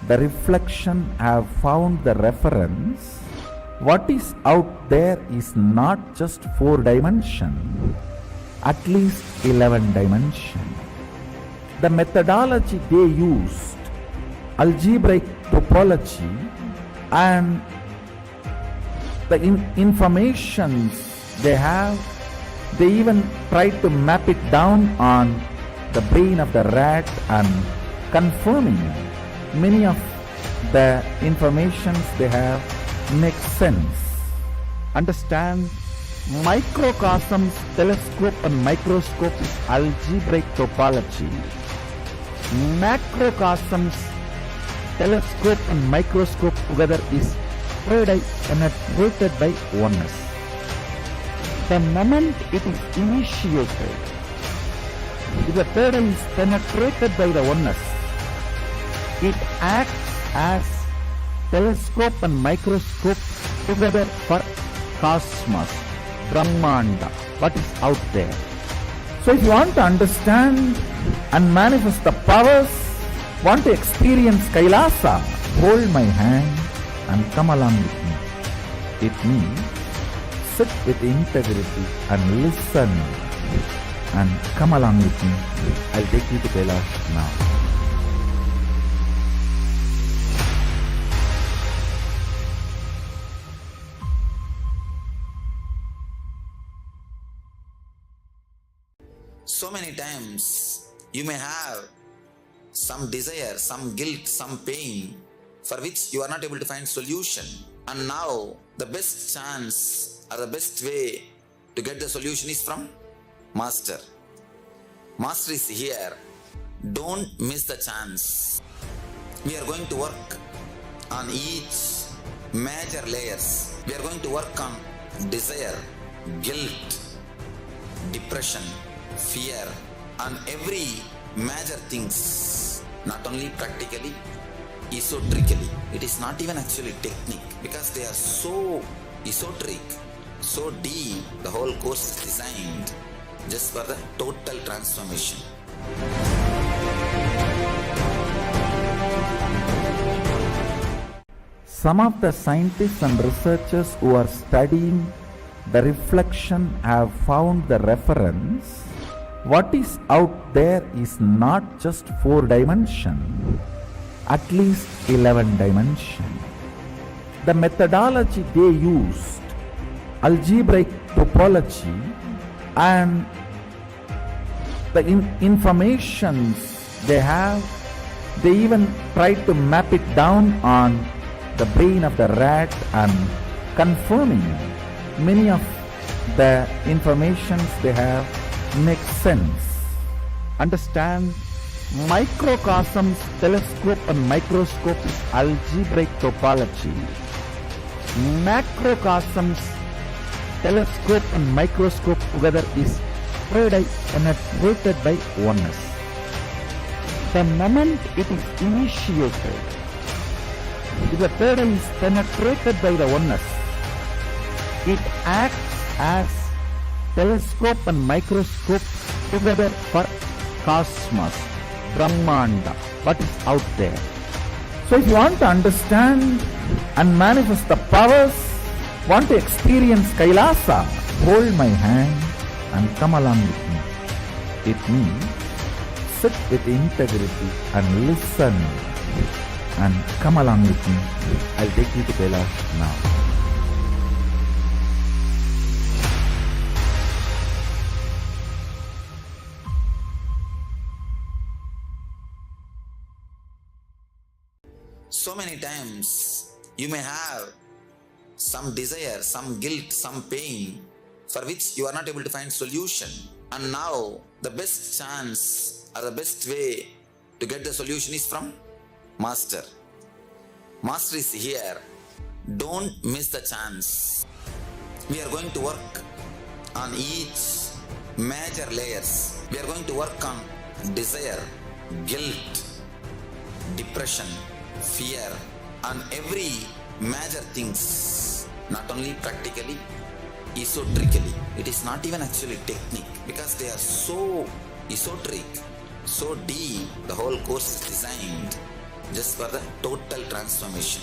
the reflection have found the reference. What is out there is not just 4 dimension, at least 11 dimension. The methodology they used, algebraic topology, and the informations they have, they even try to map it down on the brain of the rat and confirming many of the informations they have make sense. Understand, microcosms, telescope and microscope is algebraic topology. Macrocosms, telescope and microscope together is penetrated by oneness. The moment it is initiated, if the third eye is penetrated by the oneness, it acts as telescope and microscope together for cosmos, Brahmanda, what is out there. So if you want to understand and manifest the powers, want to experience Kailasa, hold my hand and come along with me. With me, sit with integrity and listen and come along with me. I'll take you to Kailash now. So many times you may have some desire, some guilt, some pain for which you are not able to find solution. And now the best chance or the best way to get the solution is from Master. Master is here. Don't miss the chance. We are going to work on each major layers. We are going to work on desire, guilt, depression, fear, and every major things, not only practically, esoterically. It is not even actually technique, because they are so esoteric, so deep. The whole course is designed just for the total transformation. Some of the scientists and researchers who are studying the reflection have found the reference. What is out there is not just 4 dimension, at least 11 dimension. The methodology they used, algebraic topology, and the informations they have, they even try to map it down on the brain of the rat and confirming many of the informations they have make sense. Understand, microcosms, telescope and microscope is algebraic topology. Macrocosms, telescope and microscope together is penetrated by oneness. The moment it is initiated, if the third eye is penetrated by the oneness, it acts as telescope and microscope together for cosmos, Brahmanda, what is out there. So if you want to understand and manifest the powers, want to experience Kailasa, hold my hand and come along with me. With me, sit with integrity and listen and come along with me. I'll take you to Kailash now. So many times you may have some desire, some guilt, some pain for which you are not able to find solution. And now the best chance or the best way to get the solution is from Master. Master is here. Don't miss the chance. We are going to work on each major layers. We are going to work on desire, guilt, depression, fear, and every major things, not only practically, esoterically. It is not even actually technique, because they are so esoteric, so deep. The whole course is designed just for the total transformation.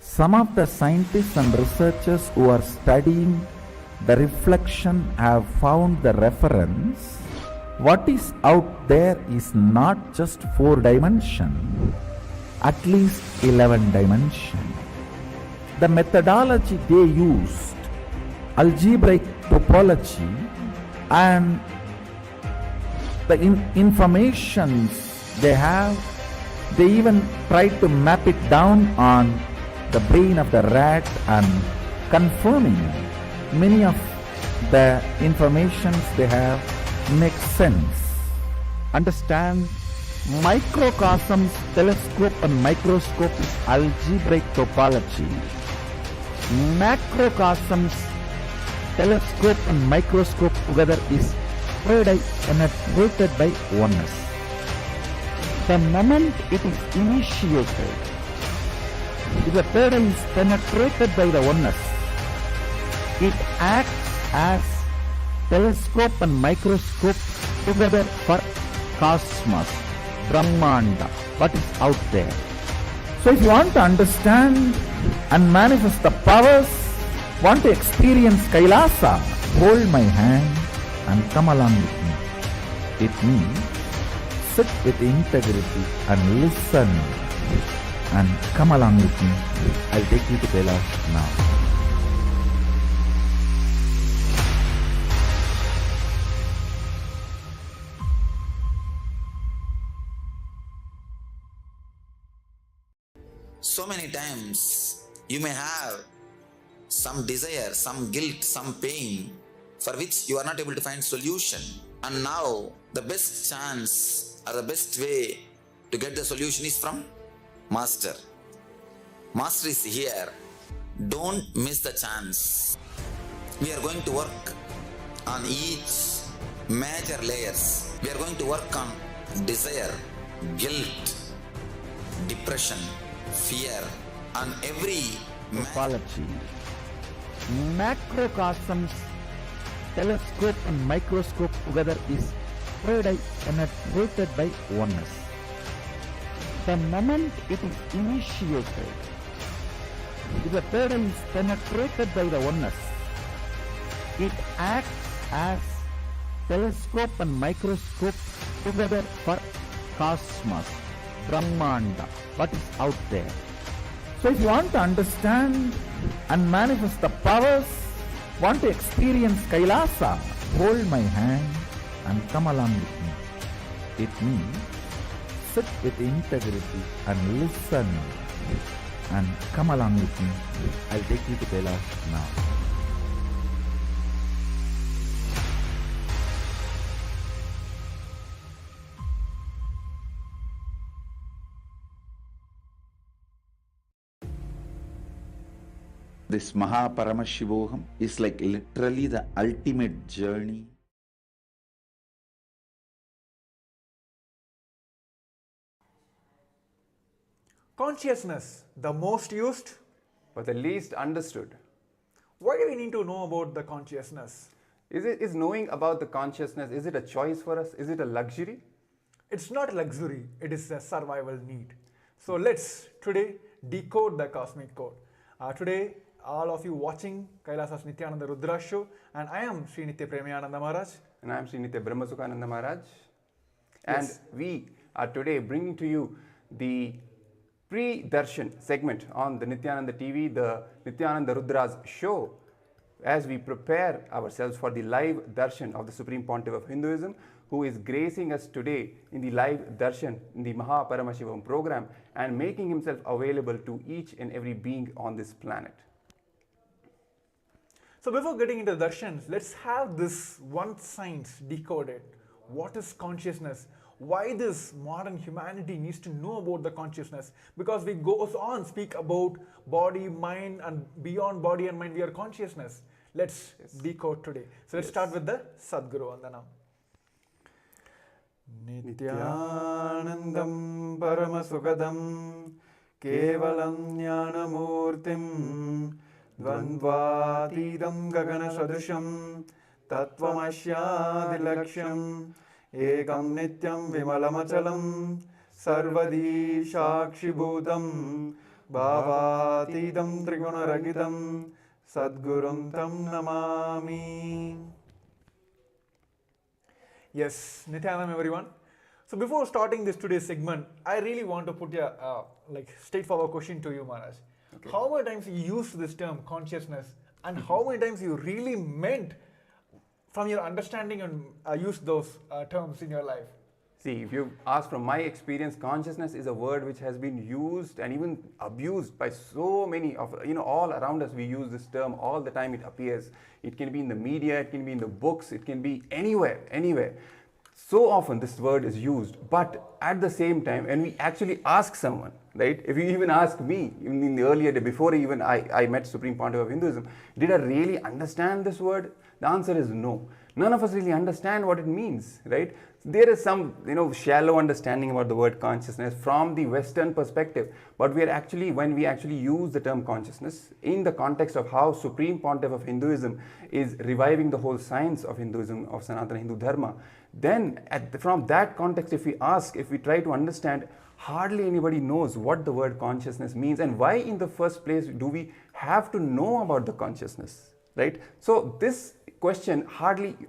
Some of the scientists and researchers who are studying the reflection have found the reference. What is out there is not just 4 dimension, at least 11 dimension. The methodology they used, algebraic topology, and the informations they have, they even tried to map it down on the brain of the rat and confirming many of the informations they have makes sense. Understand, microcosms, telescope and microscope is algebraic topology. Macrocosms, telescope and microscope together is penetrated by oneness. The moment it is initiated, if the pattern is penetrated by the oneness, it acts as telescope and microscope together for cosmos, Brahmanda, what is out there. So if you want to understand and manifest the powers, want to experience Kailasa, hold my hand and come along with me. With me, sit with integrity and listen. And come along with me. I'll take you to Kailash now. So many times you may have some desire, some guilt, some pain for which you are not able to find solution. And now the best chance or the best way to get the solution is from Master. Master is here. Don't miss the chance. We are going to work on each major layers. We are going to work on desire, guilt, depression, fear, on every topology. Macrocosms, telescope and microscope together is penetrated by oneness. The moment it is initiated, if the pattern is penetrated by the oneness, it acts as telescope and microscope together for cosmos, Brahmanda, what is out there. So if you want to understand and manifest the powers, want to experience Kailasa, hold my hand and come along with me. With me, sit with integrity and listen. And come along with me. I'll take you to Kailash now. This Paramashivam is like literally the ultimate journey. Consciousness, the most used, but the least understood. Why do we need to know about the consciousness? Is knowing about the consciousness, is it a choice for us? Is it a luxury? It's not luxury, it is a survival need. So let's today decode the cosmic code. Today, all of you watching SPH Nithyananda Rudra show, and I am Sri Nithya Premayananda Maharaj. And I am Sri Nithya Brahmasukhananda Maharaj. And Yes. we are today bringing to you the pre-darshan segment on the Nithyananda TV, the Nithyananda Rudra's show, as we prepare ourselves for the live darshan of the Supreme Pontiff of Hinduism, who is gracing us today in the live darshan in the Paramashivam program and making himself available to each and every being on this planet. So before getting into the darshans, let's have this one science decoded. What is consciousness? Why this modern humanity needs to know about the consciousness? Because we goes on speak about body, mind, and beyond body and mind we are consciousness. Let's decode today. So let's start with the Sadguru Vandanam. Nithyanandam Paramasukadam Kevalam Jnanamurtim Dvandvatidam Gagana Sadrisham Tattvamashyaadilaksham Ekam Nityam Vimalamachalam Sarvadi Shakshibhutam Bhavatidam Trigunaragitam Sadgurum Tam Namami. Yes, Nithyanam everyone. So before starting this today's segment, I really want to put a straightforward question to you, Maharaj. Okay. How many times you used this term consciousness, and how many times you really meant from your understanding and used those terms in your life? See, if you ask from my experience, consciousness is a word which has been used and even abused by so many of, all around us. We use this term all the time. It appears. It can be in the media, it can be in the books, it can be anywhere. So often this word is used, but at the same time, when we actually ask someone, right? If you even ask me, even in the earlier day, before even I met Supreme Pontiff of Hinduism, did I really understand this word? The answer is no. None of us really understand what it means, right? There is some, shallow understanding about the word consciousness from the Western perspective, but when we actually use the term consciousness in the context of how Supreme Pontiff of Hinduism is reviving the whole science of Hinduism, of Sanatana Hindu Dharma, then from that context, if we try to understand, hardly anybody knows what the word consciousness means and why in the first place do we have to know about the consciousness, right? So this question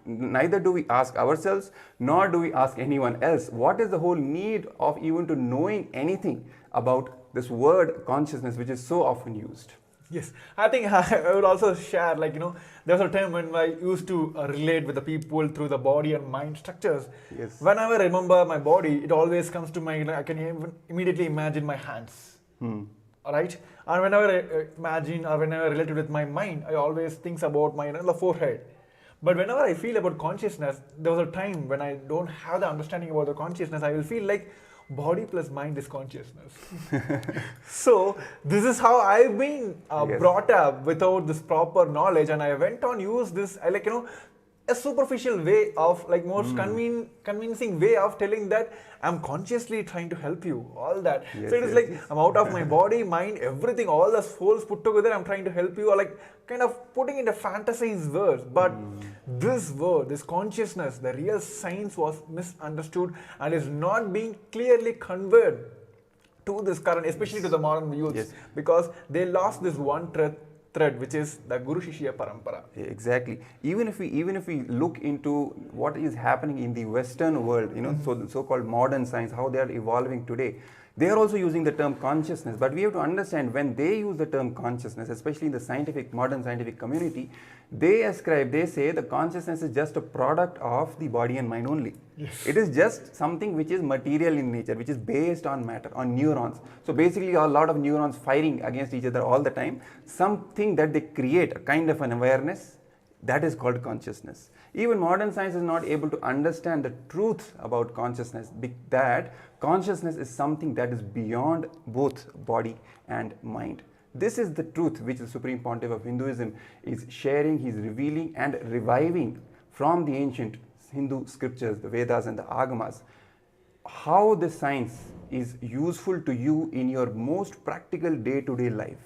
neither do we ask ourselves nor do we ask anyone else. What is the whole need of even to knowing anything about this word consciousness, which is so often used? Yes, I think I would also share, there was a time when I used to relate with the people through the body and mind structures. Yes. Whenever I remember my body, it always comes to my, I can even immediately imagine my hands. Right? And whenever I imagine or whenever I relate with my mind, I always think about my the forehead. But whenever I feel about consciousness, there was a time when I don't have the understanding about the consciousness, I will feel like body plus mind is consciousness. So this is how I've been brought up without this proper knowledge, and I went on use this a superficial way of most convincing way of telling that I'm consciously trying to help you, all that. So it is I'm out of my body, mind, everything, all the souls put together, I'm trying to help you, or kind of putting in a fantasized words. But this word, this consciousness, the real science was misunderstood and is not being clearly conveyed to this current, especially to the modern youths, because they lost this one thread, which is the Guru Shishya Parampara. Exactly. Even if we look into what is happening in the Western world, so the so-called modern science, how they are evolving today, they are also using the term consciousness. But we have to understand, when they use the term consciousness, especially in the modern scientific community, they say the consciousness is just a product of the body and mind only. Yes. It is just something which is material in nature, which is based on matter, on neurons. So basically a lot of neurons firing against each other all the time, something that they create, a kind of an awareness, that is called consciousness. Even modern science is not able to understand the truth about consciousness, that consciousness is something that is beyond both body and mind. This is the truth which the Supreme Pontiff of Hinduism is sharing, he is revealing and reviving from the ancient Hindu scriptures, the Vedas and the Agamas. How this science is useful to you in your most practical day-to-day life.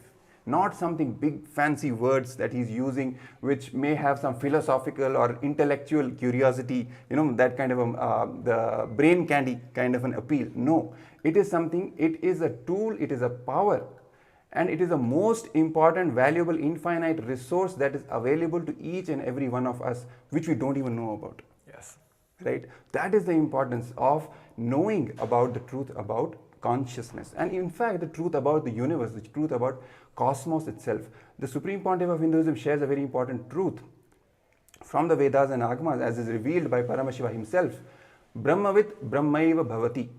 Not something big fancy words that he's using which may have some philosophical or intellectual curiosity, that kind of the brain candy kind of an appeal. No, it is something, it is a tool, it is a power, and it is the most important, valuable, infinite resource that is available to each and every one of us, which we don't even know about. Yes. Right? That is the importance of knowing about the truth about consciousness, and in fact the truth about the universe, the truth about cosmos itself. The Supreme Pontiff of Hinduism shares a very important truth from the Vedas and Agamas, as is revealed by Paramashiva himself. Brahmavit Brahmaiva Bhavati.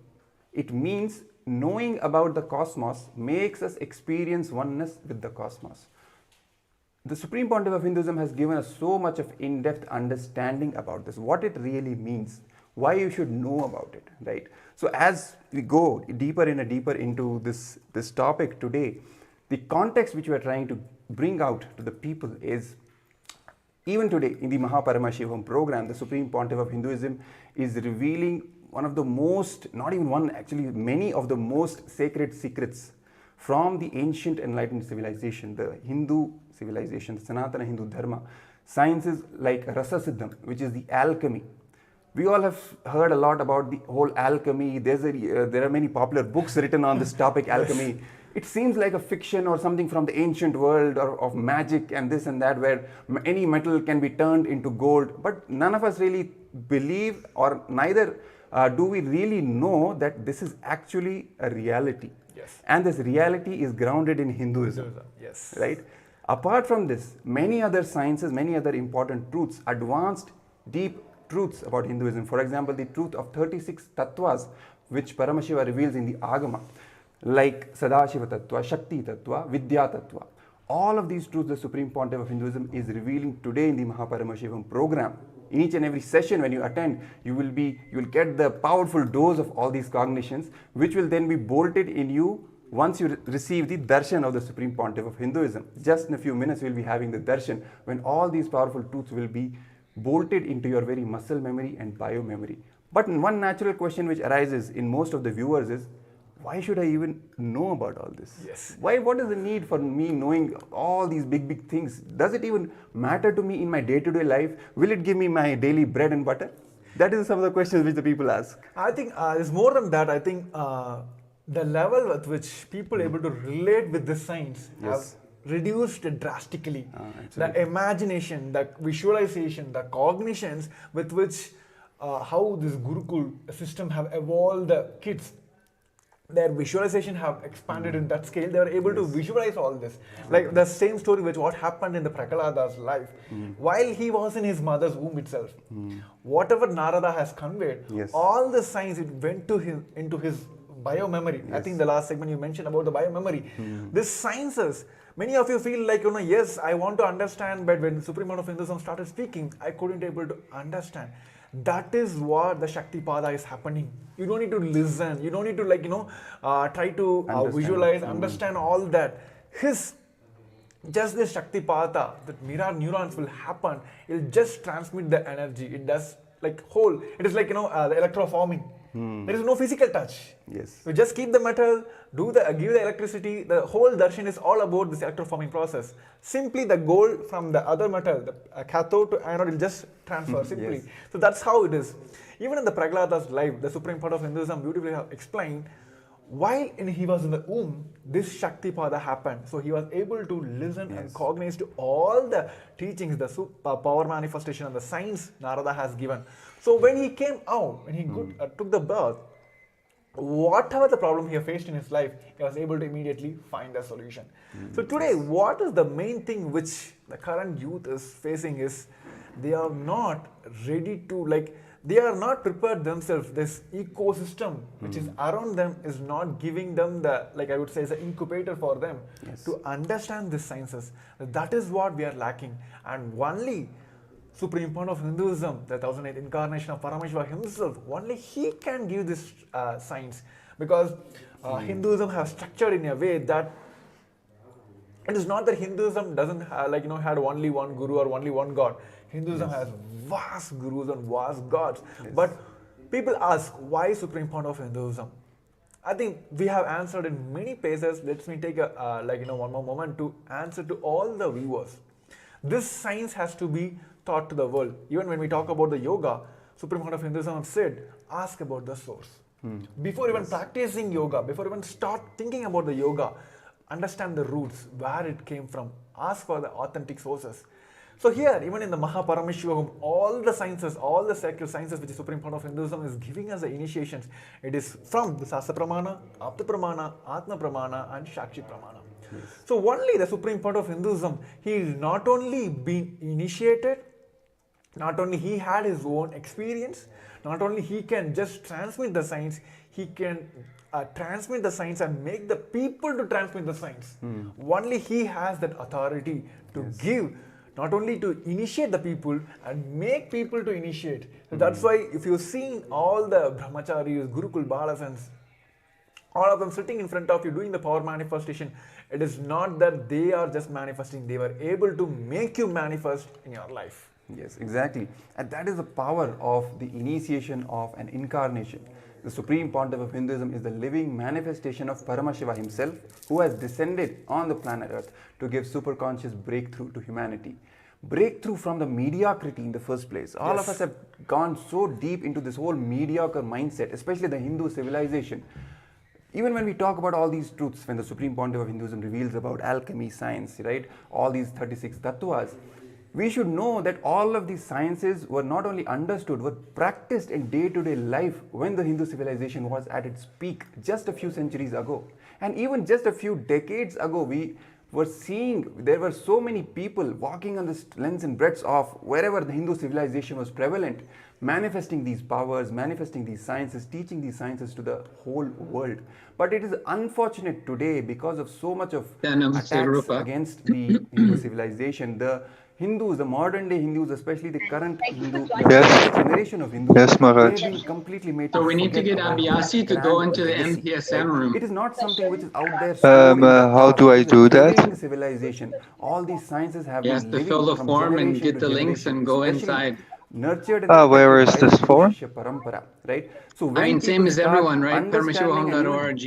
It means knowing about the cosmos makes us experience oneness with the cosmos. The Supreme Pontiff of Hinduism has given us so much of in-depth understanding about this, what it really means, why you should know about it, right? So as we go deeper into this topic today, the context which we are trying to bring out to the people is, even today in the Mahaparamashivam program, the Supreme Pontiff of Hinduism is revealing one of the most, not even one, actually many of the most sacred secrets from the ancient enlightened civilization, the Hindu civilization, the Sanatana Hindu Dharma. Sciences like Rasa Siddham, which is the alchemy. We all have heard a lot about the whole alchemy. There are many popular books written on this topic, alchemy. It seems like a fiction or something from the ancient world or of magic and this and that, where any metal can be turned into gold. But none of us really believe, or neither do we really know that this is actually a reality. Yes. And this reality is grounded in Hinduism. Yes. Right? Apart from this, many other sciences, many other important truths, advanced, deep truths about Hinduism. For example, the truth of 36 tattvas, which Paramashiva reveals in the Agama, like Sadashiva Tattva, Shakti Tattva, Vidya Tattva. All of these truths the Supreme Pontiff of Hinduism is revealing today in the Mahaparamashivam program. In each and every session when you attend, you will get the powerful dose of all these cognitions, which will then be bolted in you once you receive the darshan of the Supreme Pontiff of Hinduism. Just in a few minutes, we'll be having the darshan, when all these powerful truths will be bolted into your very muscle memory and bio memory. But one natural question which arises in most of the viewers is, why should I even know about all this? Yes. What is the need for me knowing all these big things? Does it even matter to me in my day-to-day life? Will it give me my daily bread and butter? That is some of the questions which the people ask. I think it's more than that. I think the level at which people are able to relate with this science have reduced drastically. The imagination, the visualization, the cognitions with which how this Gurukul system have evolved the kids, their visualization have expanded in that scale. They are able to visualize all this. Like the same story which what happened in the Prahlada's life. While he was in his mother's womb itself, whatever Narada has conveyed, all the science, it went to him into his bio memory. I think the last segment you mentioned about the bio memory. These sciences, many of you feel like, yes, I want to understand, but when Supreme Lord of Hinduism started speaking, I couldn't able to understand. That is what the Shaktipada is happening. You don't need to listen. You don't need to try to visualize, understand all that. Just this Shaktipada, that mirror neurons will happen. It'll just transmit the energy. It does it is like, the electroforming. There is no physical touch. Yes. You just keep the metal, give the electricity. The whole darshan is all about this electroforming process. Simply the gold from the other metal, the cathode to anode, will just transfer simply. So that's how it is. Even in the Prahlada's life, the Supreme Part of Hinduism beautifully have explained, while he was in the womb, this Shaktipada happened. So he was able to listen and cognize to all the teachings, the power manifestation and the science Narada has given. So when he came out, when he took the birth, whatever the problem he faced in his life, he was able to immediately find a solution. So today, what is the main thing which the current youth is facing is, they are not ready to, they are not prepared themselves. This ecosystem which is around them is not giving them the, I would say, is an incubator for them to understand these sciences. That is what we are lacking. And only Supreme Point of Hinduism, the 1008th incarnation of Paramashiva himself, only he can give this science. Because Hinduism has structured in a way that it is not that Hinduism doesn't have, had only one guru or only one god. Hinduism has vast gurus and vast gods. But people ask, why Supreme Point of Hinduism? I think we have answered in many places. Let me take one more moment to answer to all the viewers. This science has to be taught to the world. Even when we talk about the yoga, Supreme Point of Hinduism said, ask about the source. Before even practicing yoga, before even start thinking about the yoga, understand the roots, where it came from. Ask for the authentic sources. So here, even in the Mahaparamashivam, all the sciences, all the sacred sciences which the Supreme Point of Hinduism is giving us the initiations, it is from the Sasa Pramana, Apta Pramana, Atma Pramana and Shakshi Pramana. So only the Supreme Point of Hinduism, he is not only been initiated, not only he had his own experience, not only he can just transmit the science, he can transmit the science and make the people to transmit the science. Only he has that authority to give, not only to initiate the people and make people to initiate. So that's why if you've seen all the brahmacharis, Gurukul Balasans, all of them sitting in front of you doing the power manifestation, it is not that they are just manifesting, they were able to make you manifest in your life. Yes, exactly. And that is the power of the initiation of an incarnation. The Supreme Pontiff of Hinduism is the living manifestation of Paramashiva himself, who has descended on the planet Earth to give superconscious breakthrough to humanity. breakthrough from the mediocrity in the first place. All of us have gone so deep into this whole mediocre mindset, especially the Hindu civilization. Even when we talk about all these truths, when the Supreme Pontiff of Hinduism reveals about alchemy, science, right, all these 36 tattvas, we should know that all of these sciences were not only understood, were practiced in day-to-day life when the Hindu civilization was at its peak just a few centuries ago. And even just a few decades ago, we were seeing there were so many people walking on the lengths and breadths of wherever the Hindu civilization was prevalent, manifesting these powers, manifesting these sciences, teaching these sciences to the whole world. But it is unfortunate today, because of so much of attacks against the Hindu civilization, the Hindus, the modern day Hindus, especially the current Hindu, the generation of Hindus, Yes, Maharaj. they've been completely made So to we need to forget get about Abhyasi to that go grand into the legacy, MPSM right? room. It is not something which is out there stored in the How past. do I It is do a that? living civilization. All these sciences have He has been to living fill the from form and generation get to the links generation, and go especially inside. nurtured and Where protected is by the this Hindu for? Shishya Parampara, right? So I when mean, people same as start everyone, right? understanding, and Paramashivaham.org.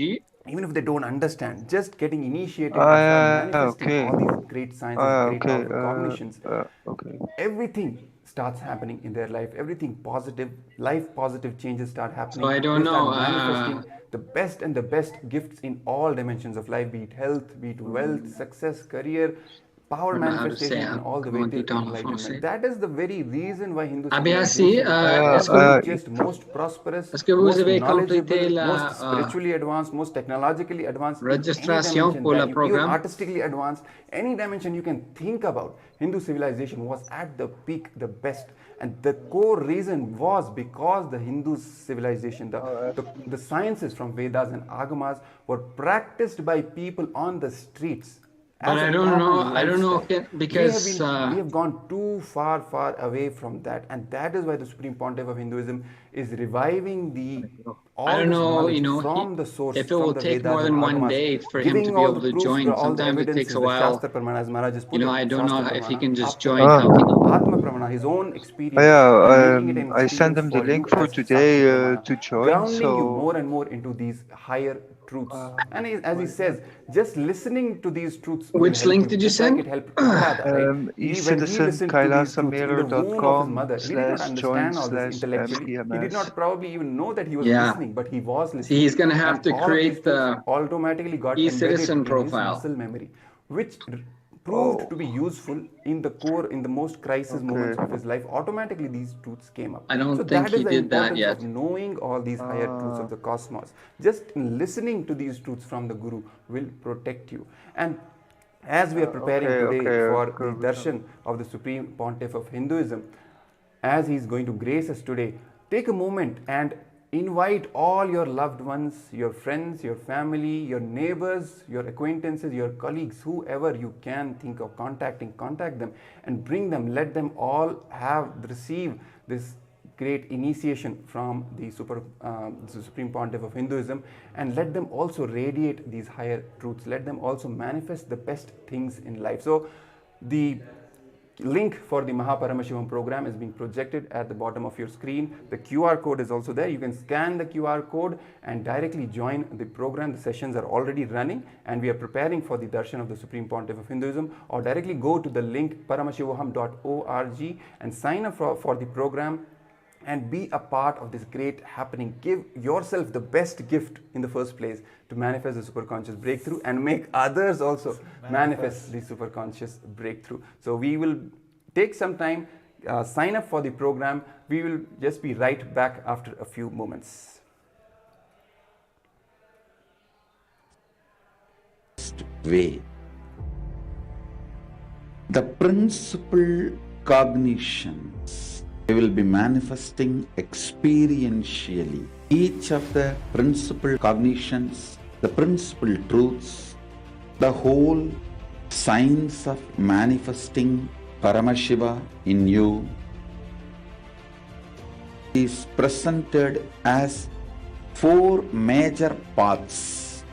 even if they don't understand, just getting initiated and start Yeah, manifesting okay. all these great sciences, great Okay. powerful cognitions, Okay. everything starts happening in their life. Everything positive, life positive changes start happening. So I don't They start know, manifesting the best and the best gifts in all dimensions of life, be it health, be it wealth, success, career, power I don't know how to say manifestation, it. and all the way Comment till it down, enlightenment. français. That is the very reason why Hindu Abhyasi, civilization est-ce was que, the richest, most prosperous, est-ce que vous most avez knowledgeable, complété most la spiritually advanced, most technologically advanced in any registration dimension pour that le you, even programme? artistically advanced, any dimension you can think about, Hindu civilization was at the peak, the best. And the core reason was because the Hindu civilization, the sciences from Vedas and Agamas were practiced by people on the streets. But As I a don't know, common I don't know, lifestyle. because we have gone too far away from that, and that is why the Supreme Pontiff of Hinduism is reviving all I don't this know, knowledge you know, from the source, if it from will the take Vedas more and than one Agamas, day for him to giving be all able the to proofs, join. all the Sometimes it takes evidences, a the while. Shastra Pramana, as Maharaj has put You know, it, I don't know Shastra if he Pramana, can just Apta join. Pramana, How can he? Atma Pramana, his own experience, Yeah, and making it an I sent experience him the for you link for as today Sakshi Pramana, to join. grounding you So more and more into these higher truths. And as he says, just listening to these truths will Which help link you, did you just like send? it helped Prahlada, right? When he listened to these truths in the womb of his mother, he did not understand all this intellectually. He did not probably even know that he was Yeah. listening, but he was See, listening. he's going to have And to all of these create truths the automatically got e-citizen embedded in his profile. muscle memory, which proved to be useful in the core, in the most crisis moments of his life. Automatically these truths came up. I don't So think that is he the did that importance yet. of knowing all these higher truths of the cosmos. Just listening to these truths from the Guru will protect you. And as we are preparing today for the darshan of the Supreme Pontiff of Hinduism, as he is going to grace us today, take a moment and invite all your loved ones, your friends, your family, your neighbors, your acquaintances, your colleagues, whoever you can think of contacting, contact them and bring them. Let them all receive this great initiation from the Supreme Pontiff of Hinduism, and let them also radiate these higher truths. Let them also manifest the best things in life. So the link for the Paramashivam program is being projected at the bottom of your screen. The QR code is also there. You can scan the QR code and directly join the program. The sessions are already running and we are preparing for the darshan of the Supreme Pontiff of Hinduism, or directly go to the link paramashivaham.org and sign up for the program and be a part of this great happening. Give yourself the best gift in the first place to manifest the superconscious breakthrough and make others also manifest the superconscious breakthrough. So we will take some time, sign up for the program. We will just be right back after a few moments. Way. The principal cognitions we will be manifesting experientially. Each of the principal cognitions, the principal truths, the whole science of manifesting Paramashiva in you is presented as four major paths: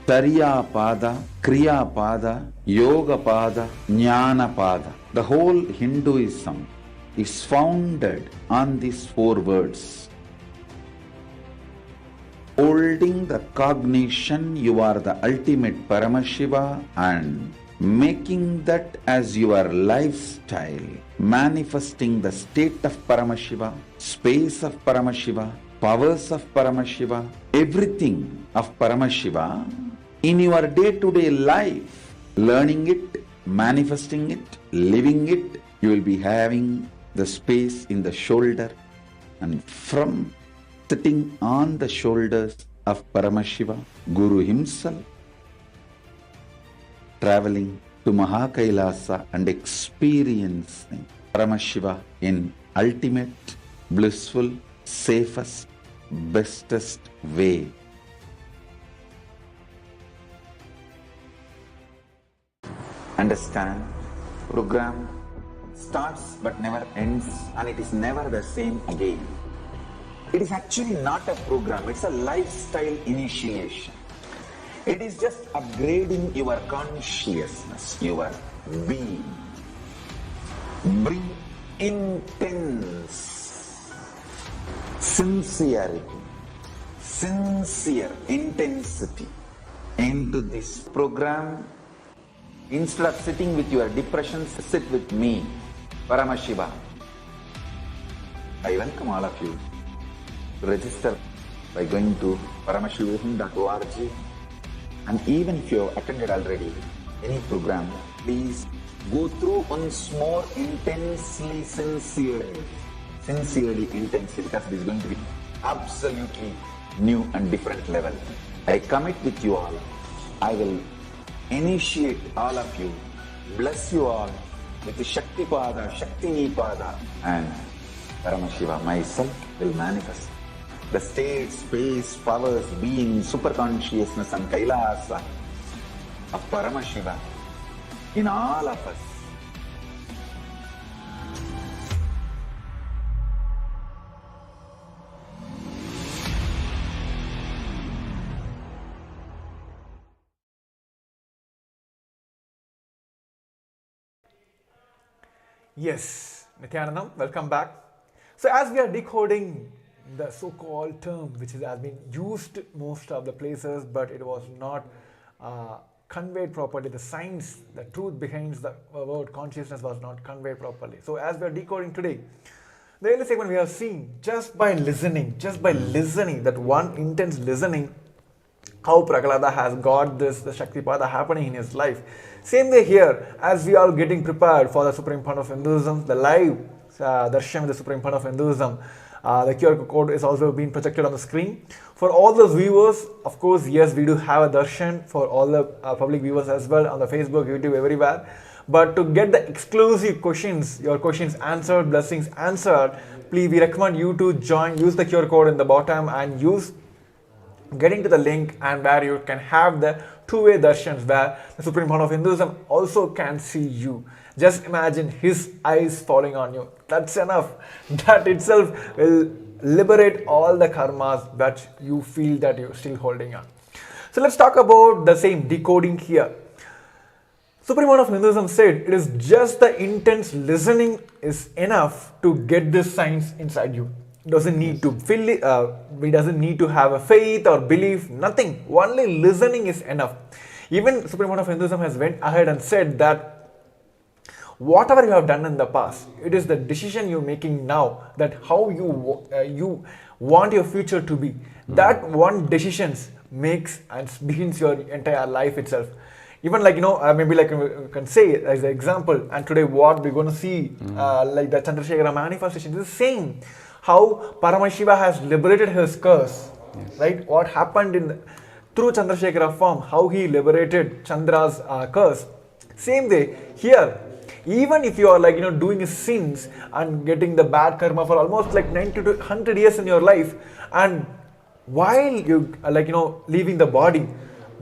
Charya Pada, Kriya Pada, Yoga Pada, Jnana Pada. The whole Hinduism is founded on these four words. Holding the cognition you are the ultimate Paramashiva, and making that as your lifestyle, manifesting the state of Paramashiva, space of Paramashiva, powers of Paramashiva, everything of Paramashiva in your day-to-day life, learning it, manifesting it, living it. You will be having the space in the shoulder, and from sitting on the shoulders of Paramashiva, Guru himself, traveling to Mahakailasa and experiencing Paramashiva in ultimate, blissful, safest, bestest way. Understand, program starts but never ends, and it is never the same again. It is actually not a program, it's a lifestyle initiation. It is just upgrading your consciousness, your being. Bring intense sincerity, sincere intensity into this program. Instead of sitting with your depressions, sit with me, Paramashiva. I welcome all of you to register by going to paramashivam.org. And even if you have attended already any program, please go through once more intensely, sincerely, because it is going to be absolutely new and different level. I commit with you all. I will initiate all of you, bless you all with the Shakti Pada, Shakti Pada, and Paramashiva myself will manifest the state, space, powers, being, superconsciousness and Kailasa of Paramashiva in all of us. Yes, Nithyanandam, welcome back. So as we are decoding the so-called term which has been used most of the places, but it was not conveyed properly, the science, the truth behind the word consciousness was not conveyed properly. So as we are decoding today, the early segment we have seen, just by listening, that one intense listening, how Prahlada has got this, the Shaktipada happening in his life. Same way here, as we are getting prepared for the Supreme Fund of Hinduism, the live darshan with the Supreme Fund of Hinduism, the QR code is also being projected on the screen. For all those viewers, of course, yes, we do have a darshan for all the public viewers as well on the Facebook, YouTube, everywhere. But to get the exclusive questions, your questions answered, blessings answered, please, we recommend you to join, use the QR code in the bottom and getting to the link, and where you can have the two-way darshans where the Supreme Fund of Hinduism also can see you. Just imagine his eyes falling on you. That's enough. That itself will liberate all the karmas that you feel that you're still holding on. So let's talk about the same decoding here. Supreme Fund of Hinduism said it is just the intense listening is enough to get this science inside you. Doesn't need to feel it, we doesn't need to have a faith or belief, nothing. Only listening is enough. Even Supreme Fund of Hinduism has went ahead and said that whatever you have done in the past, it is the decision you're making now, that how you want your future to be. That one decision makes and begins your entire life itself. Even like, maybe like you can say as an example, and today what we're going to see, like the Chandrashekara manifestation is the same. How Paramashiva has liberated his curse, right? What happened through Chandrashekara form, how he liberated Chandra's curse. Same way here, even if you are like doing sins and getting the bad karma for almost like 90 to 100 years in your life, and while you leaving the body,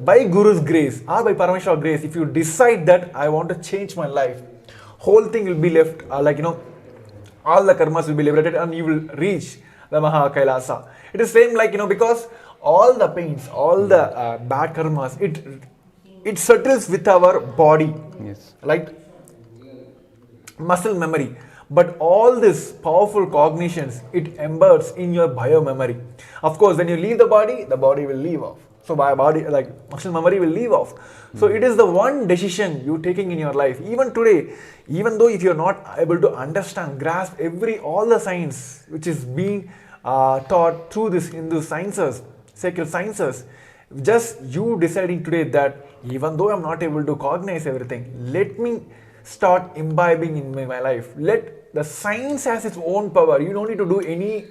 by Guru's grace or by Paramashiva's grace, if you decide that I want to change my life, whole thing will be left all the karmas will be liberated and you will reach the Maha Kailasa. It is same like, because all the pains, all the bad karmas, it settles with our body. Yes. Like muscle memory. But all this powerful cognitions, it embeds in your bio memory. Of course, when you leave the body will leave off. So my body, like muscle memory will leave off. So it is the one decision you're taking in your life. Even today, even though if you're not able to understand, grasp all the science which is being taught through this Hindu sciences, sacred sciences, just you deciding today that even though I'm not able to cognize everything, let me start imbibing in my life. Let the science has its own power. You don't need to do any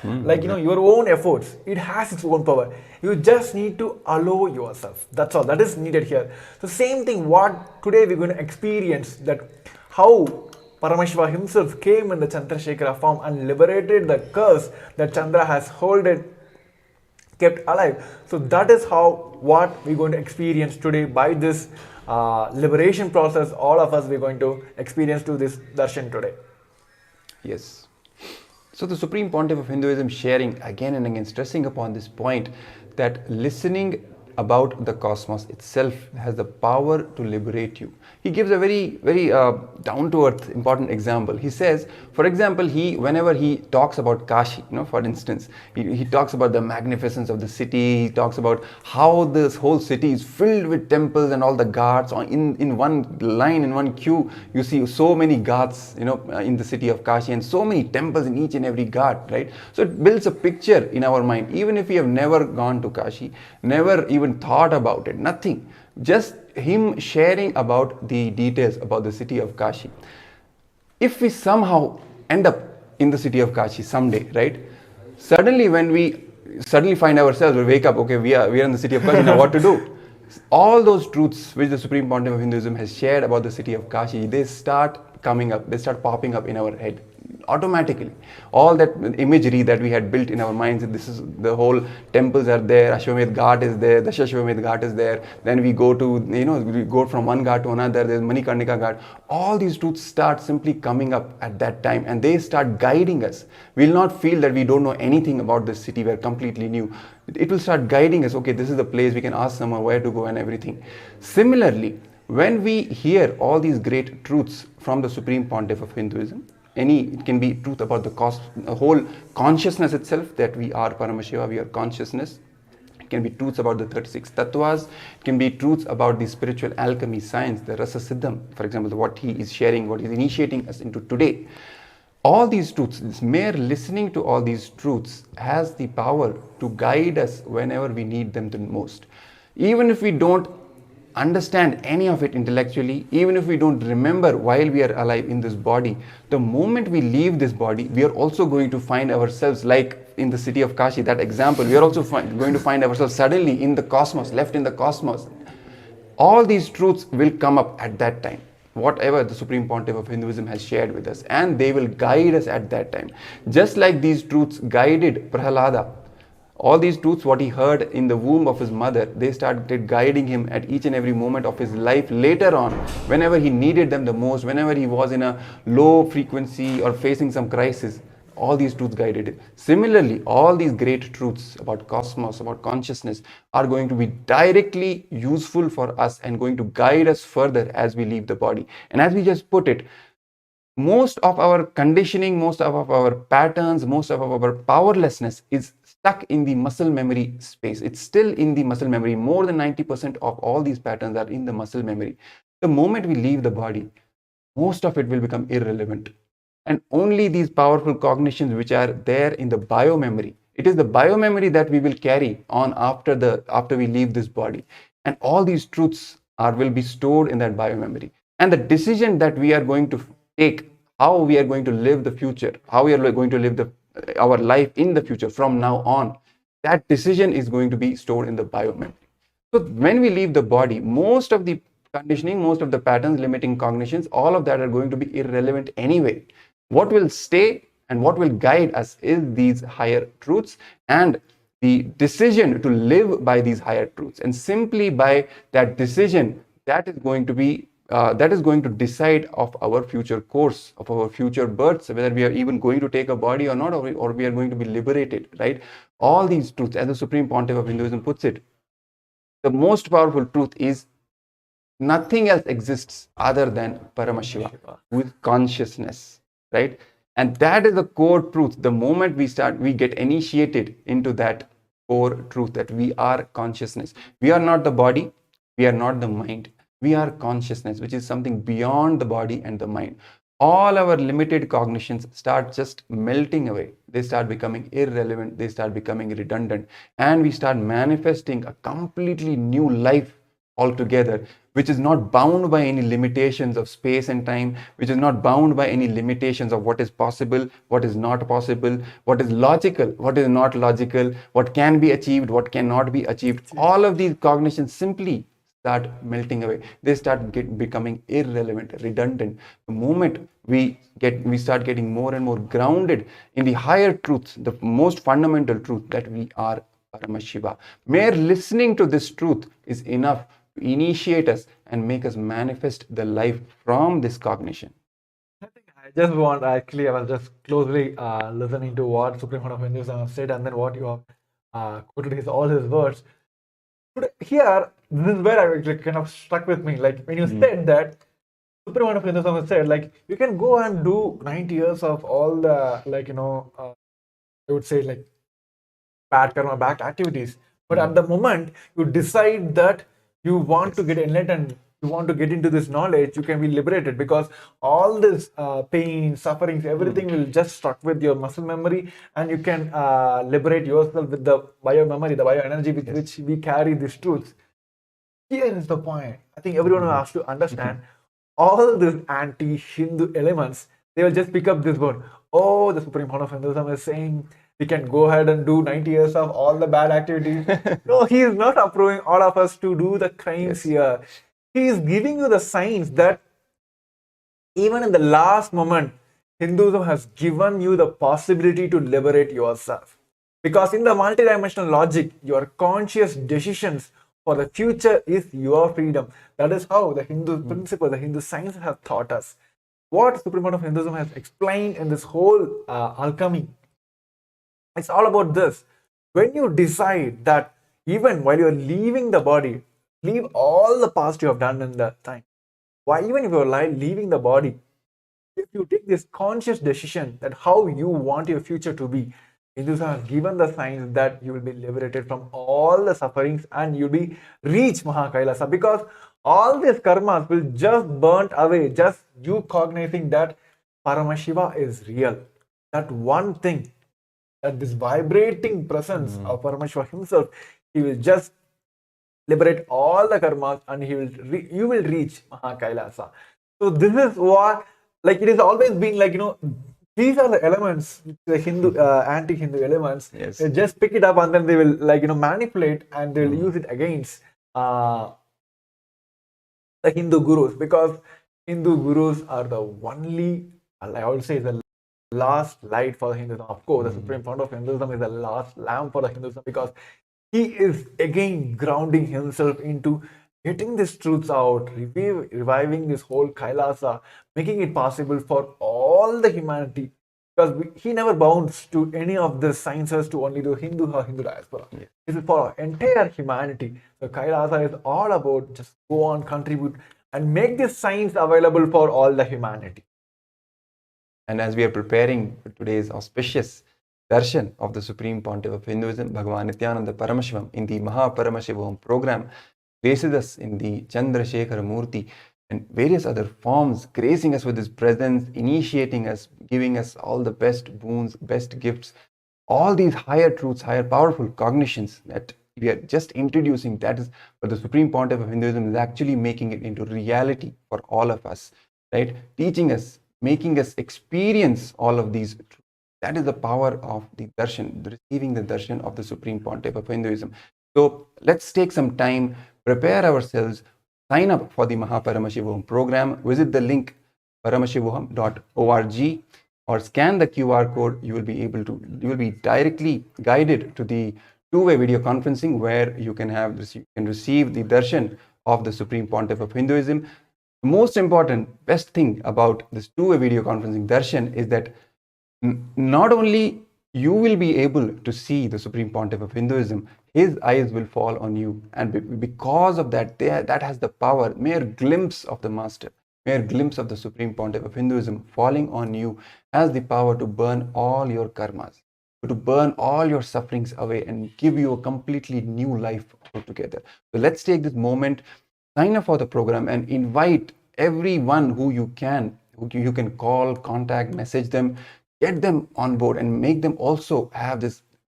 your own efforts. It has its own power. You just need to allow yourself. That's all that is needed here. So same thing what today we're going to experience, that how Paramashiva himself came in the Chandrashekara form and liberated the curse that Chandra has kept alive. So that is how what we're going to experience today by this liberation process. All of us we're going to experience to this darshan today. Yes. So the Supreme Pontiff of Hinduism sharing again and again, stressing upon this point that listening about the cosmos itself has the power to liberate you. He gives a very down-to-earth important example. He says, for example, whenever he talks about Kashi, for instance, he talks about the magnificence of the city. He talks about how this whole city is filled with temples and all the ghats. In one line, in one queue, you see so many ghats, in the city of Kashi, and so many temples in each and every ghat, right? So it builds a picture in our mind, even if we have never gone to Kashi, never even thought about it, nothing. Just him sharing about the details about the city of Kashi. If we somehow end up in the city of Kashi someday, right? Suddenly when we find ourselves, we wake up, okay, we are in the city of Kashi, now what to do? All those truths which the Supreme Pontiff of Hinduism has shared about the city of Kashi, they start coming up, they start popping up in our head automatically. All that imagery that we had built in our minds, this is the whole temples are there, Ashwamedh Ghat is there, Dashashwamedh Ghat is there, then we go to, we go from one ghat to another, there's Manikarnika Ghat. All these truths start simply coming up at that time, and they start guiding us. We'll not feel that we don't know anything about this city, we're completely new. It will start guiding us, okay, this is the place, we can ask someone where to go and everything. Similarly, when we hear all these great truths from the Supreme Pontiff of Hinduism, it can be truth about the whole consciousness itself, that we are Paramashiva, we are consciousness. It can be truths about the 36 tattvas. It can be truths about the spiritual alchemy science, the Rasa Siddham, for example, what he is sharing, what he is initiating us into today. All these truths, this mere listening to all these truths has the power to guide us whenever we need them the most. Even if we don't understand any of it intellectually, even if we don't remember while we are alive in this body, the moment we leave this body, we are also going to find ourselves, like in the city of Kashi, that example, we are also going to find ourselves suddenly in the cosmos, left in the cosmos. All these truths will come up at that time, whatever the Supreme Pontiff of Hinduism has shared with us, and they will guide us at that time. Just like these truths guided Prahalada, all these truths, what he heard in the womb of his mother, they started guiding him at each and every moment of his life later on, whenever he needed them the most, whenever he was in a low frequency or facing some crisis. All these truths guided him. Similarly, all these great truths about cosmos, about consciousness, are going to be directly useful for us and going to guide us further as we leave the body. And as we just put it, most of our conditioning, most of our patterns, most of our powerlessness is stuck in the muscle memory space. It's still in the muscle memory. More than 90% of all these patterns are in the muscle memory. The moment we leave the body, most of it will become irrelevant. And only these powerful cognitions which are there in the biomemory, it is the biomemory that we will carry on after we leave this body. And all these truths will be stored in that biomemory. And the decision that we are going to take, how we are going to live the future, how we are going to live our life in the future from now on, that decision is going to be stored in the biomemory. So when we leave the body, most of the conditioning, most of the patterns, limiting cognitions, all of that are going to be irrelevant anyway. What will stay and what will guide us is these higher truths and the decision to live by these higher truths. And simply by that decision, that is going to decide of our future course, of our future births, whether we are even going to take a body or not, or we are going to be liberated, right? All these truths, as the Supreme Pontiff of Hinduism puts it, the most powerful truth is nothing else exists other than Paramashiva with consciousness, right? And that is the core truth. The moment we get initiated into that core truth that we are consciousness. We are not the body, we are not the mind. We are consciousness, which is something beyond the body and the mind. All our limited cognitions start just melting away. They start becoming irrelevant, they start becoming redundant, and we start manifesting a completely new life altogether, which is not bound by any limitations of space and time, which is not bound by any limitations of what is possible, what is not possible, what is logical, what is not logical, what can be achieved, what cannot be achieved. All of these cognitions simply start melting away. They start becoming irrelevant, redundant. The moment we start getting more and more grounded in the higher truths, the most fundamental truth that we are Paramashiva. Mere listening to this truth is enough to initiate us and make us manifest the life from this cognition. I think I just want, actually, I was just closely listening to what Supreme Court of Hinduism have said, and then what you have quoted his all his words. But here, this is where I actually kind of stuck with me. Like when you said that Supreme Court of Hinduism has said, like you can go and do 90 years of all the, like, I would say, like bad karma, bad activities. But at the moment you decide that you want to get enlightened, you want to get into this knowledge, you can be liberated, because all this pain, sufferings, everything will just stuck with your muscle memory, and you can liberate yourself with the bio memory, the bio energy with which we carry these truths. Here is the point. I think everyone has to understand. All these anti-Hindu elements, they will just pick up this word. Oh, the Supreme Court of Hinduism is saying we can go ahead and do 90 years of all the bad activities. No, he is not approving all of us to do the crimes here. He is giving you the signs that even in the last moment, Hinduism has given you the possibility to liberate yourself. Because in the multidimensional logic, your conscious decisions for the future is your freedom. That is how the Hindu principle, the Hindu science has taught us. What Supreme Court of Hinduism has explained in this whole alchemy, it's all about this. When you decide that even while you're leaving the body, leave all the past you have done in the time. Why, even if you're leaving the body, if you take this conscious decision that how you want your future to be, Hindus have given the signs that you will be liberated from all the sufferings and you'll be reach Mahakailasa, because all these karmas will just burnt away, just you cognizing that Paramashiva is real. That one thing, that this vibrating presence of Paramashiva himself, he will just liberate all the karmas and you will reach Mahakailasa. So this is what, like, it has always been like, these are the elements, the Hindu, anti-Hindu elements. Yes. They just pick it up and then they will, like, manipulate and they will use it against the Hindu gurus, because Hindu gurus are the only, I would say, the last light for Hinduism. Of course, the Supreme Founder of Hinduism is the last lamp for the Hinduism, because he is again grounding himself into getting these truths out, reviving this whole Kailasa, making it possible for all the humanity. Because he never bounds to any of the sciences to only the Hindu or Hindu diaspora. Yeah. It is for entire humanity. So Kailasa is all about just go on, contribute, and make this science available for all the humanity. And as we are preparing for today's auspicious darshan of the Supreme Pontiff of Hinduism, Bhagavan Nithyananda Paramashivam, in the Paramashivam program, graces us in the Chandrashekara Murti and various other forms, gracing us with his presence, initiating us, giving us all the best boons, best gifts, all these higher truths, higher powerful cognitions that we are just introducing. That is what the Supreme Pontiff of Hinduism is actually making it into reality for all of us, right? Teaching us, making us experience all of these truths. That is the power of the darshan, receiving the darshan of the Supreme Pontiff of Hinduism. So let's take some time, prepare ourselves, sign up for the Paramashivam program, visit the link paramashivam.org or scan the QR code. You will be directly guided to the two-way video conferencing where you can receive the darshan of the Supreme Pontiff of Hinduism. The most important, best thing about this two-way video conferencing darshan is that not only you will be able to see the Supreme Pontiff of Hinduism, his eyes will fall on you, and because of that, that has the power, mere glimpse of the Master, mere glimpse of the Supreme Pontiff of Hinduism falling on you has the power to burn all your karmas. to burn all your sufferings away and give you a completely new life altogether. So let's take this moment, sign up for the program, and invite everyone who you can call, contact, message them, get them on board, and make them also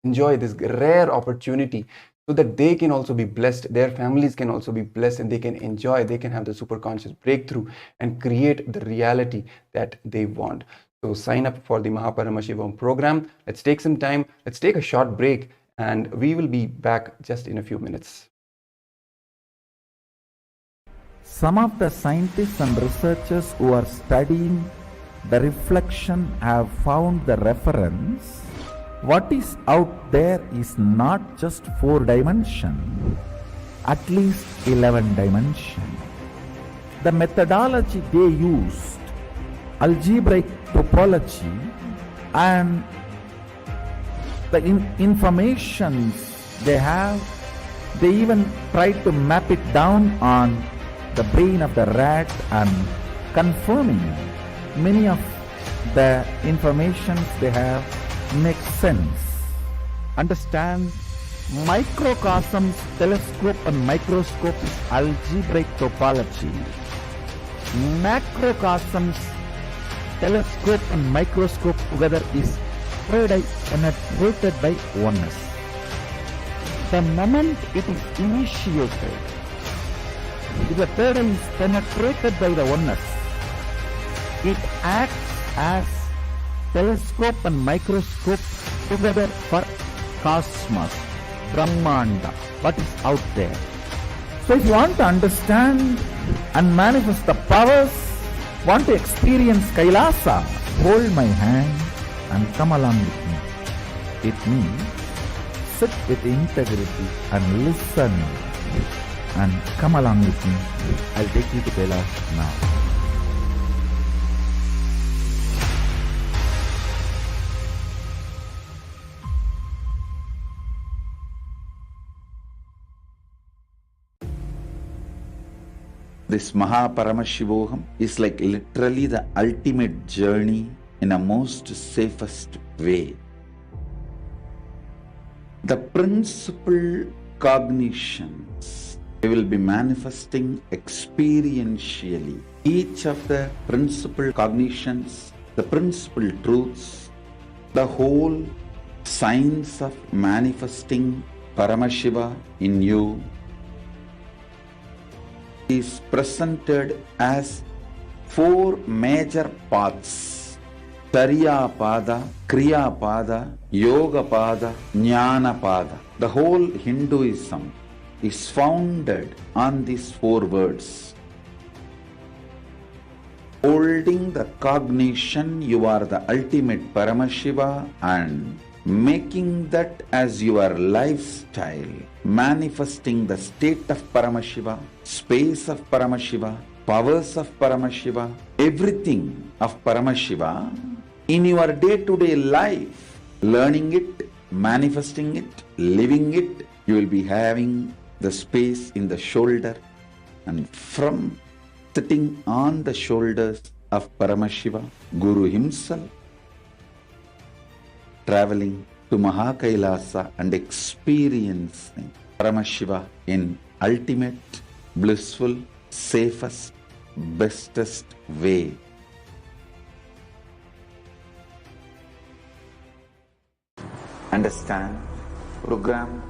enjoy this rare opportunity, so that they can also be blessed, their families can also be blessed, and they can have the super conscious breakthrough and create the reality that they want. So sign up for the Mahaparamashivam program. Let's take some time, let's take a short break, and we will be back just in a few minutes. Some of the scientists and researchers who are studying the reflection have found the reference. What is out there is not just 4 dimensions, at least 11 dimensions. The methodology they used, algebraic topology, and the information they have, they even tried to map it down on the brain of the rat and confirming many of the information they have makes sense. Understand, microcosms, telescope and microscope is algebraic topology. Macrocosms, telescope and microscope together is penetrated by oneness. The moment it is initiated, if the third eye is penetrated by the oneness, it acts as telescope and microscope together for cosmos, Brahmanda, what is out there. So if you want to understand and manifest the powers, want to experience Kailasa, hold my hand and come along with me. It means sit with integrity and listen and come along with me. I'll take you to Kailash now. This Mahaparamashivoham is like literally the ultimate journey in a most safest way. The principal cognitions we will be manifesting experientially. Each of the principal cognitions, the principal truths, the whole science of manifesting Paramashiva in you is presented as 4 major paths: Tariya Pada, Kriya Pada, Yoga Pada, Jnana Pada. The whole Hinduism is founded on these 4 words. Holding the cognition you are the ultimate Paramashiva and making that as your lifestyle, manifesting the state of Paramashiva, space of Paramashiva, powers of Paramashiva, everything of Paramashiva in your day-to-day life, learning it, manifesting it, living it. You will be having the space in the shoulder, and from sitting on the shoulders of Paramashiva, Guru himself, traveling to Mahakailasa and experiencing Paramashiva in ultimate, blissful, safest, bestest way. Understand, program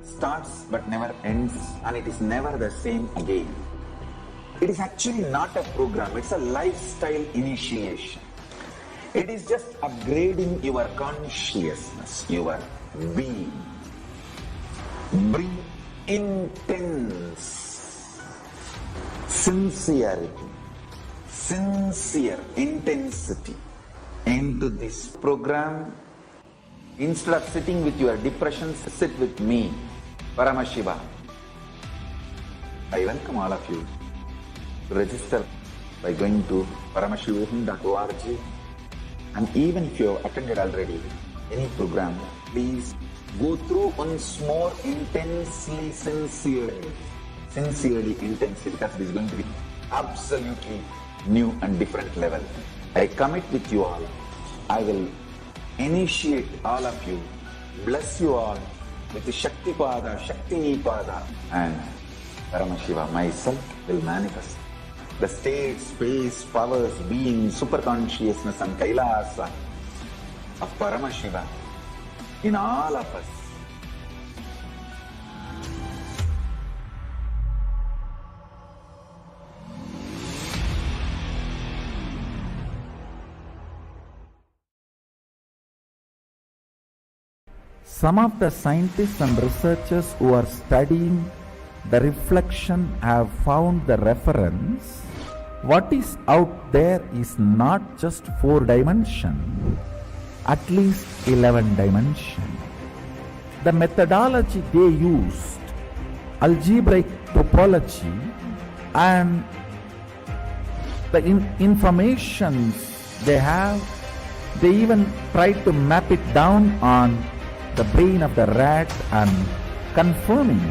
starts but never ends, and it is never the same again. It is actually not a program, it's a lifestyle initiation. It is just upgrading your consciousness, your being. Bring intense sincerity, sincere intensity into this program. Instead of sitting with your depressions, sit with me, Paramashiva. I welcome all of you to register by going to paramashivoham.org. And even if you have attended already any program, please go through once more intensely, sincerely, because it is going to be absolutely new and different level. I commit with you all. I will initiate all of you, bless you all with the Shakti Pada, Shakti Nipada, and Paramashiva myself will manifest the state, space, powers, being, superconsciousness and Kailasa of Paramashiva in all of us. Some of the scientists and researchers who are studying the reflection have found the reference. What is out there is not just 4 dimension, at least 11 dimension. The methodology they used, algebraic topology, and the informations they have, they even tried to map it down on the brain of the rat and confirming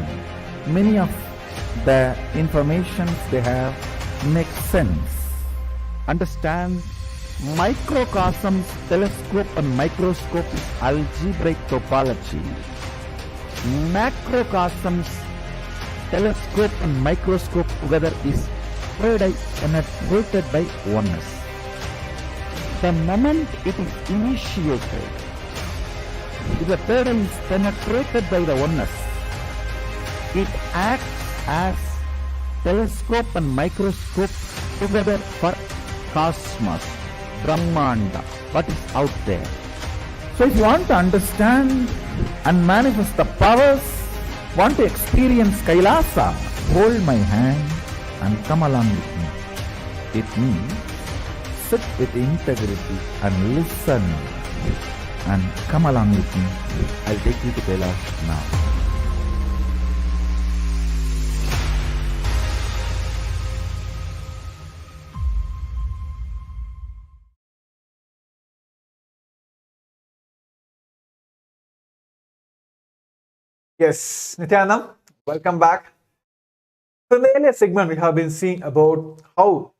many of the informations they have makes sense. Understand, microcosms, telescope and microscope is algebraic topology. Macrocosms, telescope and microscope together is penetrated by oneness. The moment it is initiated, if the pattern is penetrated by the oneness, it acts as telescope and microscope together for cosmos, Brahmanda, what is out there. So if you want to understand and manifest the powers, want to experience Kailasa, hold my hand and come along with me. It means sit with integrity and listen. And come along with me. I'll take you to Kailash now. Yes, Nithyanam, welcome back. So in the earlier segment, we have been seeing about how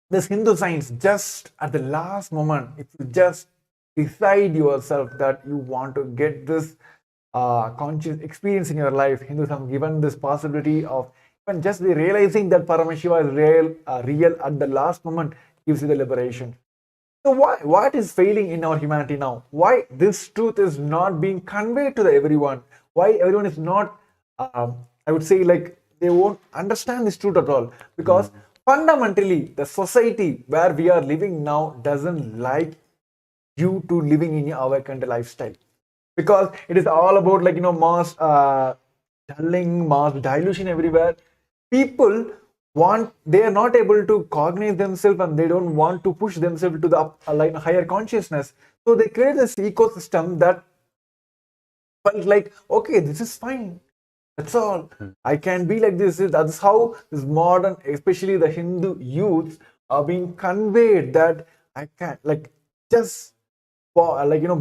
this Hindu science, just at the last moment, if you just decide yourself that you want to get this conscious experience in your life, Hindus have given this possibility of even just realizing that Paramashiva is real at the last moment gives you the liberation. So what is failing in our humanity now? Why this truth is not being conveyed to everyone? Why everyone is not, I would say, like they won't understand this truth at all? Because fundamentally, the society where we are living now doesn't like you to living in your awakened lifestyle, because it is all about like mass dulling, mass dilution everywhere. People they are not able to cognize themselves and they don't want to push themselves to the like higher consciousness. So they create this ecosystem that felt like, okay, this is fine. That's all. I can be like this. That's how this modern, especially the Hindu youths, are being conveyed that I can like just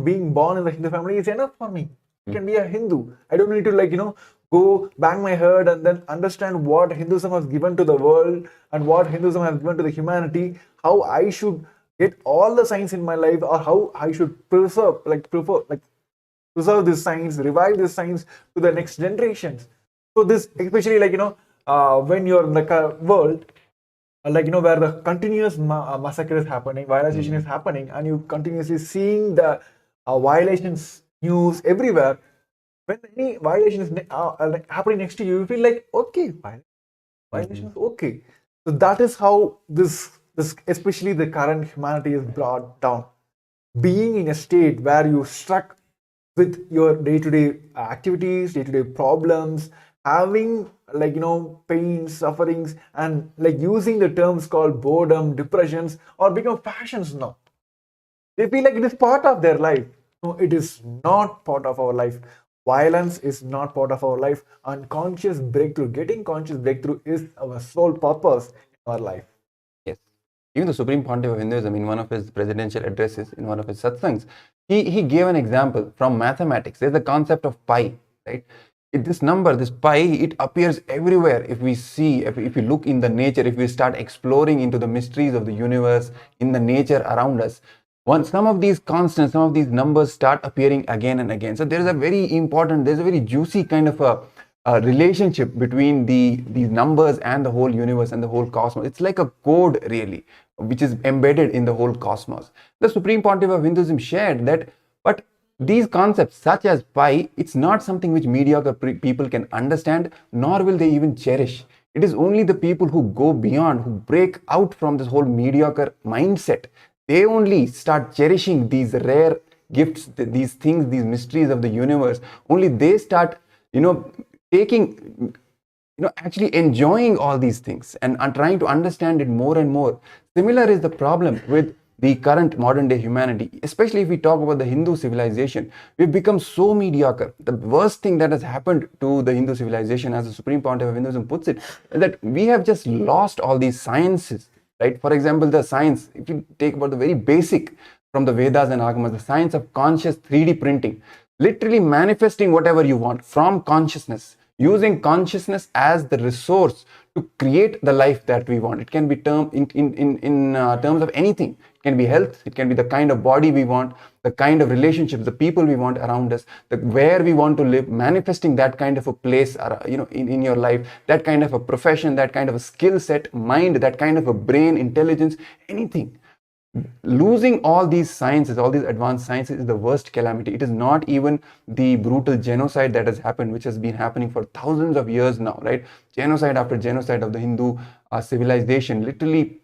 being born in the Hindu family is enough for me. I can be a Hindu. I don't need to go bang my head and then understand what Hinduism has given to the world and what Hinduism has given to the humanity, how I should get all the science in my life, or how I should preserve this science, revive this science to the next generations. So this, especially when you're in the world, where the continuous massacre is happening, violation is happening, and you continuously seeing the violations news everywhere. When any violation is happening next to you, you feel like, okay, violation is okay. So that is how this especially the current humanity is brought down. Being in a state where you struck with your day-to-day activities, day-to-day problems, having pain, sufferings, and using the terms called boredom, depressions, or become fashions now. They feel like it is part of their life. No, it is not part of our life. Violence is not part of our life. Unconscious breakthrough, getting conscious breakthrough is our sole purpose in our life. Yes. Even the Supreme Pontiff of Hinduism, in one of his presidential addresses, in one of his satsangs, he gave an example from mathematics. There's the concept of pi, right? This number, this pi, it appears everywhere. If we see, if we look in the nature, if we start exploring into the mysteries of the universe, in the nature around us, Once some of these constants, some of these numbers start appearing again and again. So there's a very juicy kind of a relationship between these numbers and the whole universe and the whole cosmos. It's like a code really, which is embedded in the whole cosmos. The Supreme Pontiff of Hinduism shared that, but these concepts such as pi, it's not something which mediocre people can understand, nor will they even cherish. It is only the people who go beyond, who break out from this whole mediocre mindset, they only start cherishing these rare gifts, these things, these mysteries of the universe. Only they start, taking, actually enjoying all these things and trying to understand it more and more. Similar is the problem with the current modern day humanity, especially if we talk about the Hindu civilization. We've become so mediocre. The worst thing that has happened to the Hindu civilization, as the Supreme Pontiff of Hinduism puts it, is that we have just lost all these sciences, right? For example, the science, if you take about the very basic from the Vedas and Agamas, the science of conscious 3D printing, literally manifesting whatever you want from consciousness, using consciousness as the resource to create the life that we want. It can be termed in terms of anything. It can be health, it can be the kind of body we want, the kind of relationships, the people we want around us, where we want to live, manifesting that kind of a place in your life, that kind of a profession, that kind of a skill set, mind, that kind of a brain, intelligence, anything. Losing all these sciences, all these advanced sciences, is the worst calamity. It is not even the brutal genocide that has happened, which has been happening for thousands of years now, right? Genocide after genocide of the Hindu civilization, literally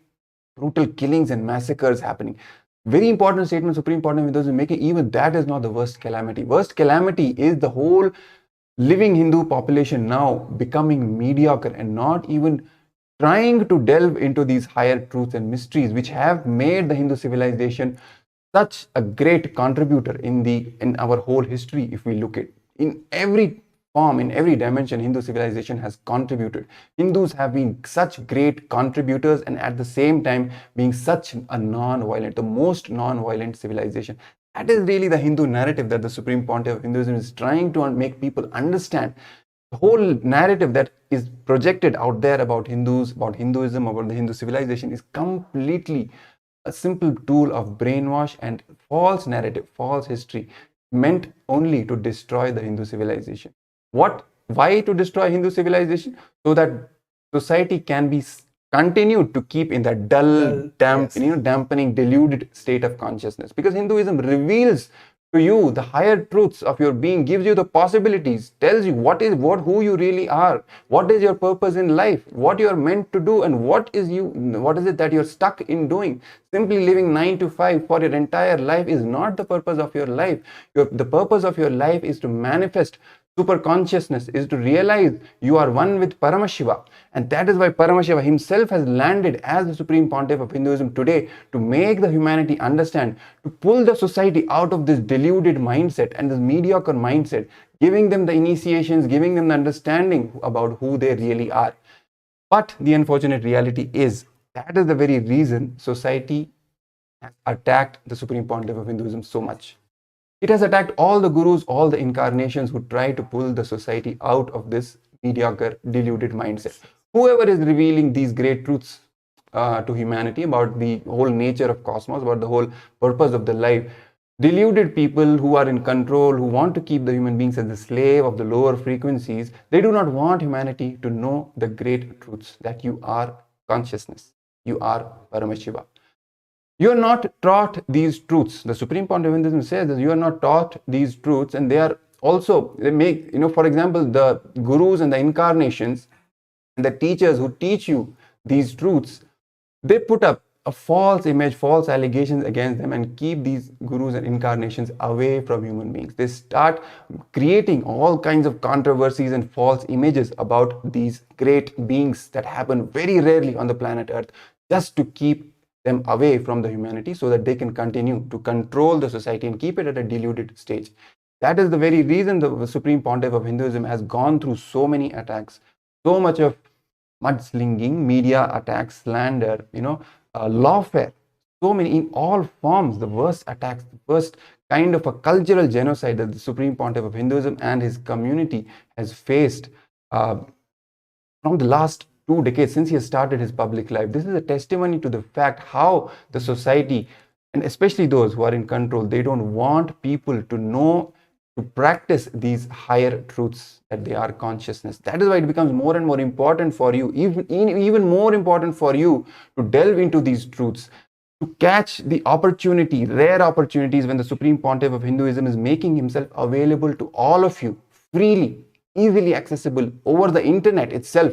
brutal killings and massacres happening. Very important statement Supreme Pontiff of Hinduism making. Even that is not the worst calamity. Worst calamity is the whole living Hindu population now becoming mediocre and not even trying to delve into these higher truths and mysteries which have made the Hindu civilization such a great contributor in our whole history. If we look at in every form, in every dimension, Hindu civilization has contributed. Hindus have been such great contributors, and at the same time being such a non-violent, the most non-violent civilization. That is really the Hindu narrative that the Supreme Pontiff of Hinduism is trying to make people understand. The whole narrative that is projected out there about Hindus, about Hinduism, about the Hindu civilization is completely a simple tool of brainwash and false narrative, false history, meant only to destroy the Hindu civilization. Why to destroy Hindu civilization? So that society can be continued to keep in that dull, dampening, deluded state of consciousness. Because Hinduism reveals to you the higher truths of your being, gives you the possibilities, tells you who you really are, what is your purpose in life, what you are meant to do, and what is it that you're stuck in doing. Simply living 9 to 5 for your entire life is not the purpose of your life. The purpose of your life is to manifest super consciousness, is to realize you are one with Paramashiva. And that is why Paramashiva himself has landed as the Supreme Pontiff of Hinduism today, to make the humanity understand, to pull the society out of this deluded mindset and this mediocre mindset, giving them the initiations, giving them the understanding about who they really are. But the unfortunate reality is that is the very reason society has attacked the Supreme Pontiff of Hinduism so much. It has attacked all the gurus, all the incarnations who try to pull the society out of this mediocre, deluded mindset. Whoever is revealing these great truths to humanity about the whole nature of cosmos, about the whole purpose of the life, deluded people who are in control, who want to keep the human beings as the slave of the lower frequencies, they do not want humanity to know the great truths, that you are consciousness, you are Paramashiva. You are not taught these truths. The Supreme Pontiff of Hinduism says that you are not taught these truths, and they make, for example, the gurus and the incarnations and the teachers who teach you these truths, they put up a false image, false allegations against them, and keep these gurus and incarnations away from human beings. They start creating all kinds of controversies and false images about these great beings that happen very rarely on the planet Earth, just to keep them away from the humanity, so that they can continue to control the society and keep it at a deluded stage. That is the very reason the Supreme Pontiff of Hinduism has gone through so many attacks, so much of mudslinging, media attacks, slander, lawfare, so many in all forms, the worst attacks, the worst kind of a cultural genocide that the Supreme Pontiff of Hinduism and his community has faced from the last 2 decades since he has started his public life. This is a testimony to the fact how the society And especially those who are in control, they don't want people to know, to practice these higher truths, that they are consciousness. That is why it becomes more and more important for you, even more important for you to delve into these truths, to catch the opportunity, rare opportunities, when the Supreme Pontiff of Hinduism is making himself available to all of you freely, easily accessible over the internet itself,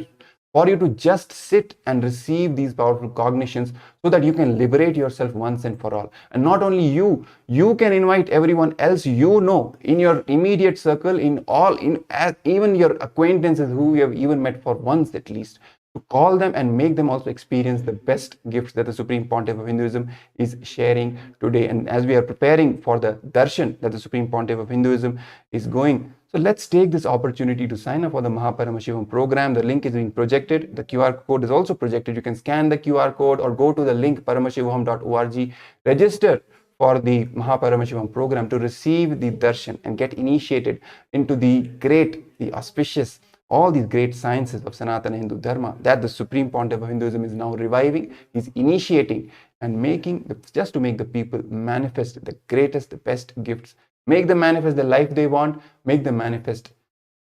for you to just sit and receive these powerful cognitions, so that you can liberate yourself once and for all. And not only you, you can invite everyone else you know in your immediate circle, even your acquaintances who you have even met for once at least, to call them and make them also experience the best gifts that the Supreme Pontiff of Hinduism is sharing today. And as we are preparing for the darshan that the Supreme Pontiff of Hinduism is going, so let's take this opportunity to sign up for the Mahaparamashivam program. The link is being projected. The QR code is also projected. You can scan the QR code or go to the link paramashivam.org, register for the Mahaparamashivam program to receive the darshan and get initiated into the great, the auspicious, all these great sciences of Sanatana Hindu Dharma that the Supreme Pontiff of Hinduism is now reviving, is initiating, and just to make the people manifest the greatest, the best gifts, make them manifest the life they want, make them manifest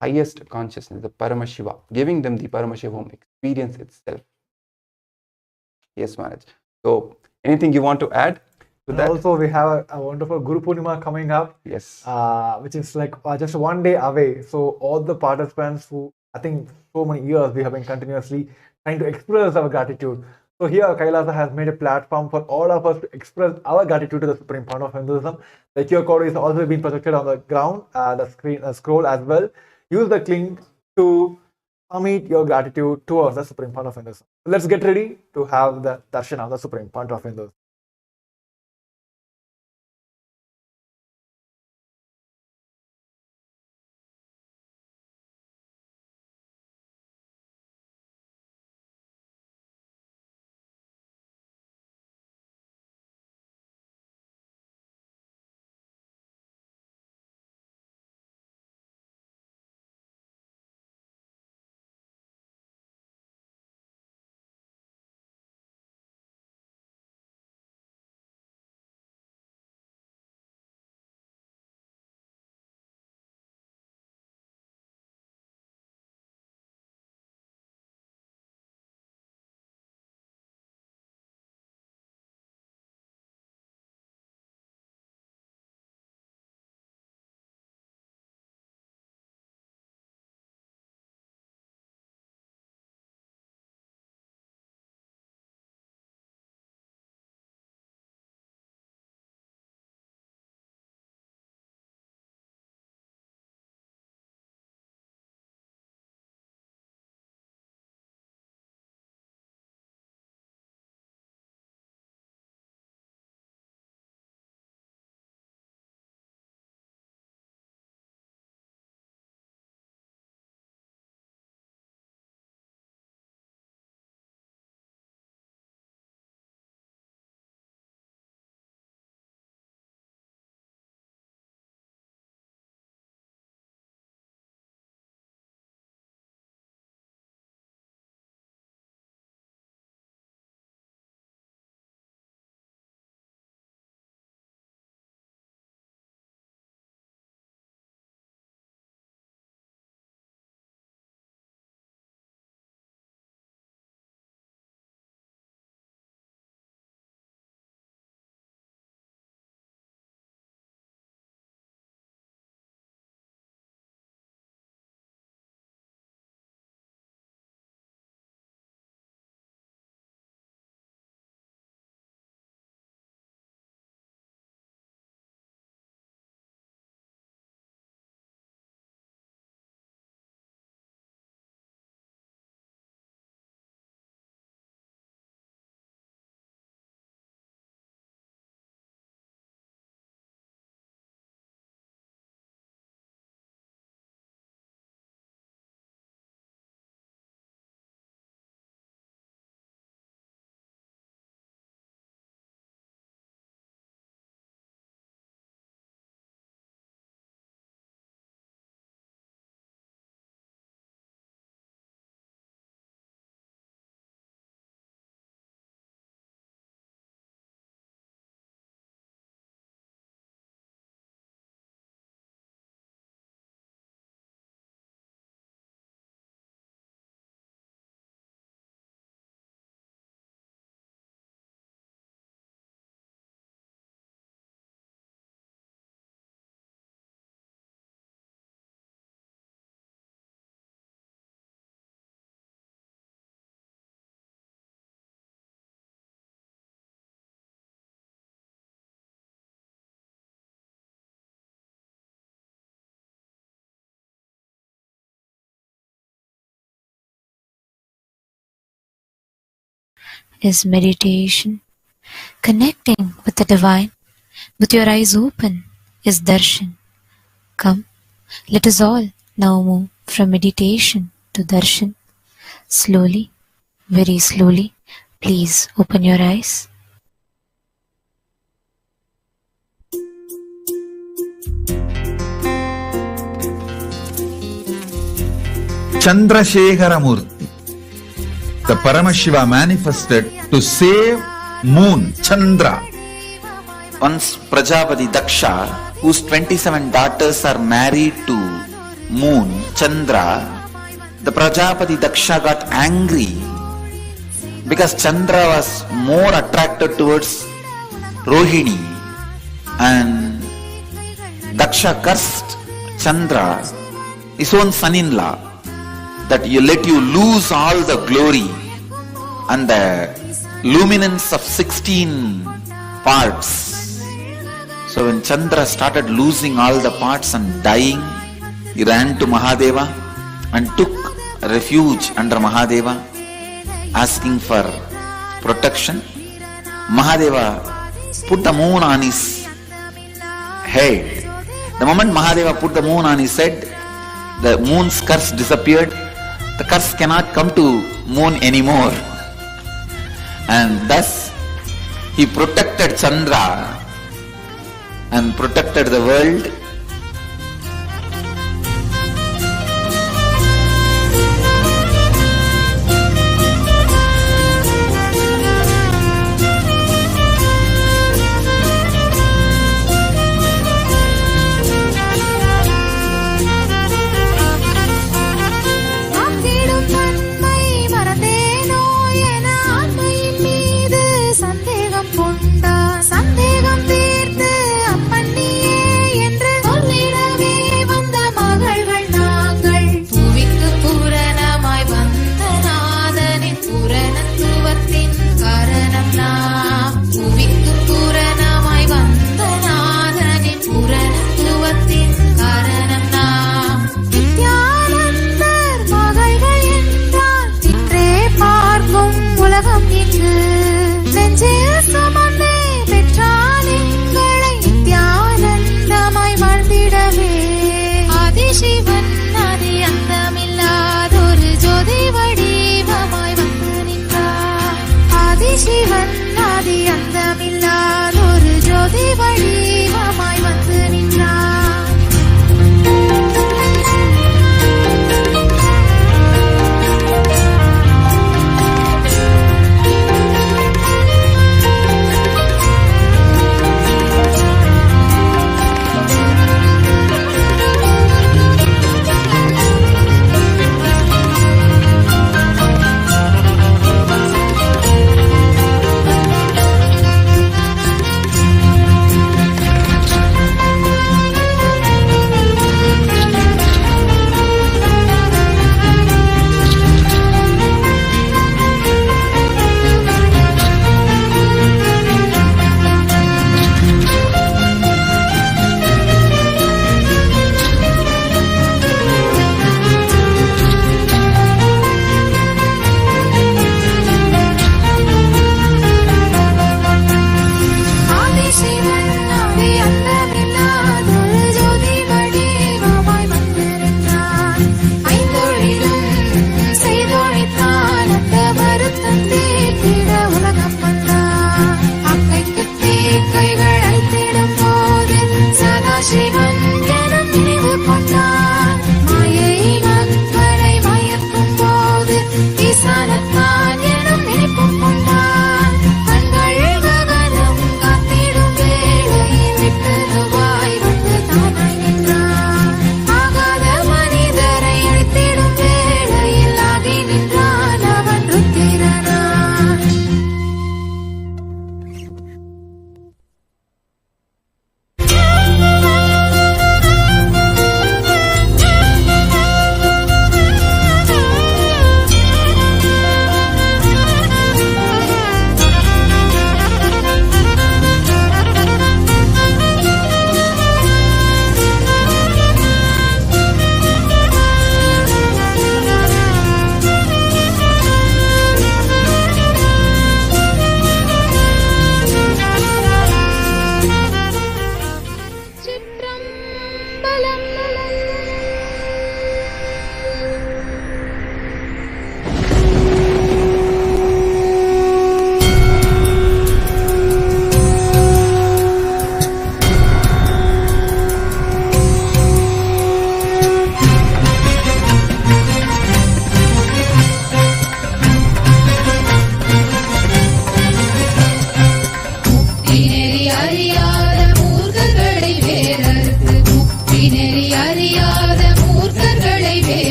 highest consciousness, the Paramashiva, giving them the Paramashivam experience itself. Yes, Maharaj. So, anything you want to add to that? Also, we have a wonderful Guru Purnima coming up. Yes. Which is like just one day away. So all the participants who, I think so many years we have been continuously trying to express our gratitude. So here Kailasa has made a platform for all of us to express our gratitude to the Supreme Pontiff of Hinduism. The QR code is also being projected on the ground, the screen, scroll as well. Use the link to submit your gratitude towards the Supreme Pontiff of Hinduism. Let's get ready to have the darshan of the Supreme Pontiff of Hinduism. is meditation. Connecting with the divine with your eyes open is darshan. Come, let us all now move from meditation to darshan. Slowly, very slowly, please open your eyes. Chandrashekara Murti, the Paramashiva manifested to save moon, Chandra. Once Prajapati Daksha, whose 27 daughters are married to moon, Chandra, the Prajapati Daksha got angry because Chandra was more attracted towards Rohini, and Daksha cursed Chandra, his own son-in-law, that you let you lose all the glory and the luminance of 16 parts. So when Chandra started losing all the parts and dying, he ran to Mahadeva and took refuge under Mahadeva, asking for protection. Mahadeva put the moon on his head. The moment Mahadeva put the moon on his head, the moon's curse disappeared. The curse cannot come to moon anymore. And thus he protected Chandra and protected the world.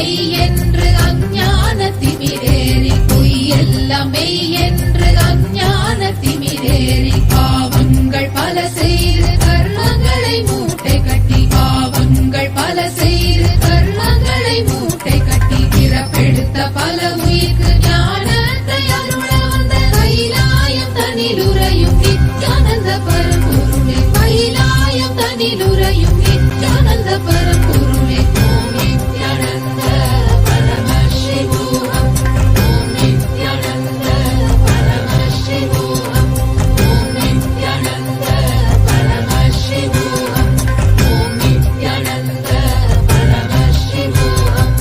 மெய் என்று அஞ்ஞான திமிரேறி பொய்யெல்லாம் மெய் என்று அஞ்ஞான திமிரேறி பாவங்கள் பல செய்து கர்மங்களை மூட்டை கட்டி பாவங்கள் பல செய்து கர்மங்களை மூட்டை கட்டி பிறப்பெடுத்த பல உயிர்க்கு ஞானத்தை அருள வந்த கைலாயம் தனிலுறையும் நித்யானந்த பரம்பொருளே கைலாயம் தனிலுறையும் நித்யானந்த பரம்பொருளே ஓம் நித்யானந்த பரமசிவோகம் ஓம் நித்யானந்த பரமசிவோகம் ஓம் நித்யானந்த பரமசிவோகம் ஓம் நித்யானந்த பரமசிவோகம்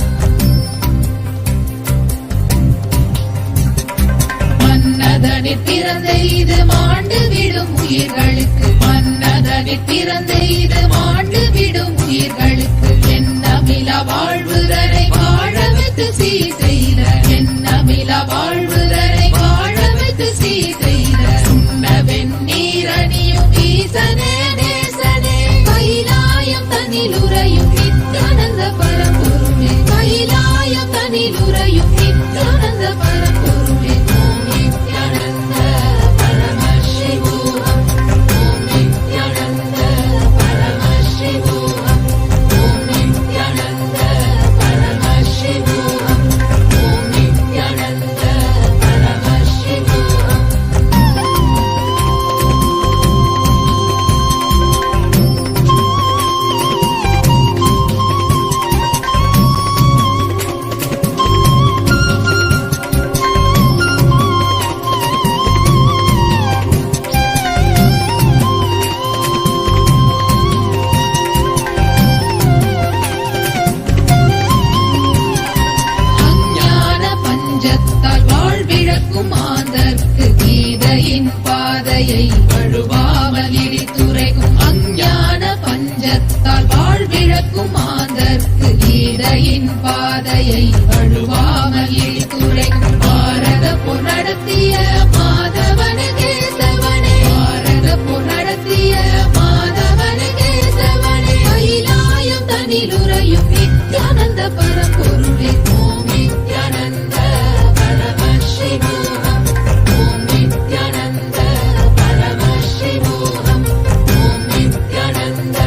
மன்னதனில் பிறந்த இது மாண்டு விடும் உயிர்களுக்கு மன்னதனில் பிறந்த இது மாண்டு விடும் உயிர்களுக்கு எண்ணமிலா வாழ்வுதனை வாழவைத்து சீர் செய்த எண்ணமிலா வாழ்வுதனை வாழவைத்து சீர் செய்த சுண்ண வெந்நீரணியும் ஈசனே நேசனே கைலாயம் தனிலுறையும் நித்யானந்த பரம்பொருளே கைலாயம் தனிலுறையும் நித்யானந்த பரம்பொருளே ஓம் நித்யானந்த பரமசிவோகம் ஓம் நித்யானந்த பரமசிவோகம் ஓம் நித்யானந்த பரமசிவோகம் ஓம் நித்யானந்த பரமசிவோகம் அஞ்ஞான பஞ்சத்தால் வாழ்விழக்கும் மாந்தர்க்கு கீதையின் பாதையை வழுவாமல் இடித்துரைக்கும் அஞ்ஞான பஞ்சத்தால் வாழ்விழக்கும் மாந்தர்க்கு கீதையின் பாதையை வழுவாமல் இடித்துரைக்கும் பாரத போர் நடத்திய மாதவன கேசவனே பாரத போர் நடத்திய மாதவன கேசவனே கைலாயம் தனிலுறையும் நித்யானந்த பரம்பொருளே ஓம் நித்யானந்த பரமசிவோகம் ஓம் நித்யானந்த பரமசிவோகம் ஓம் நித்யானந்த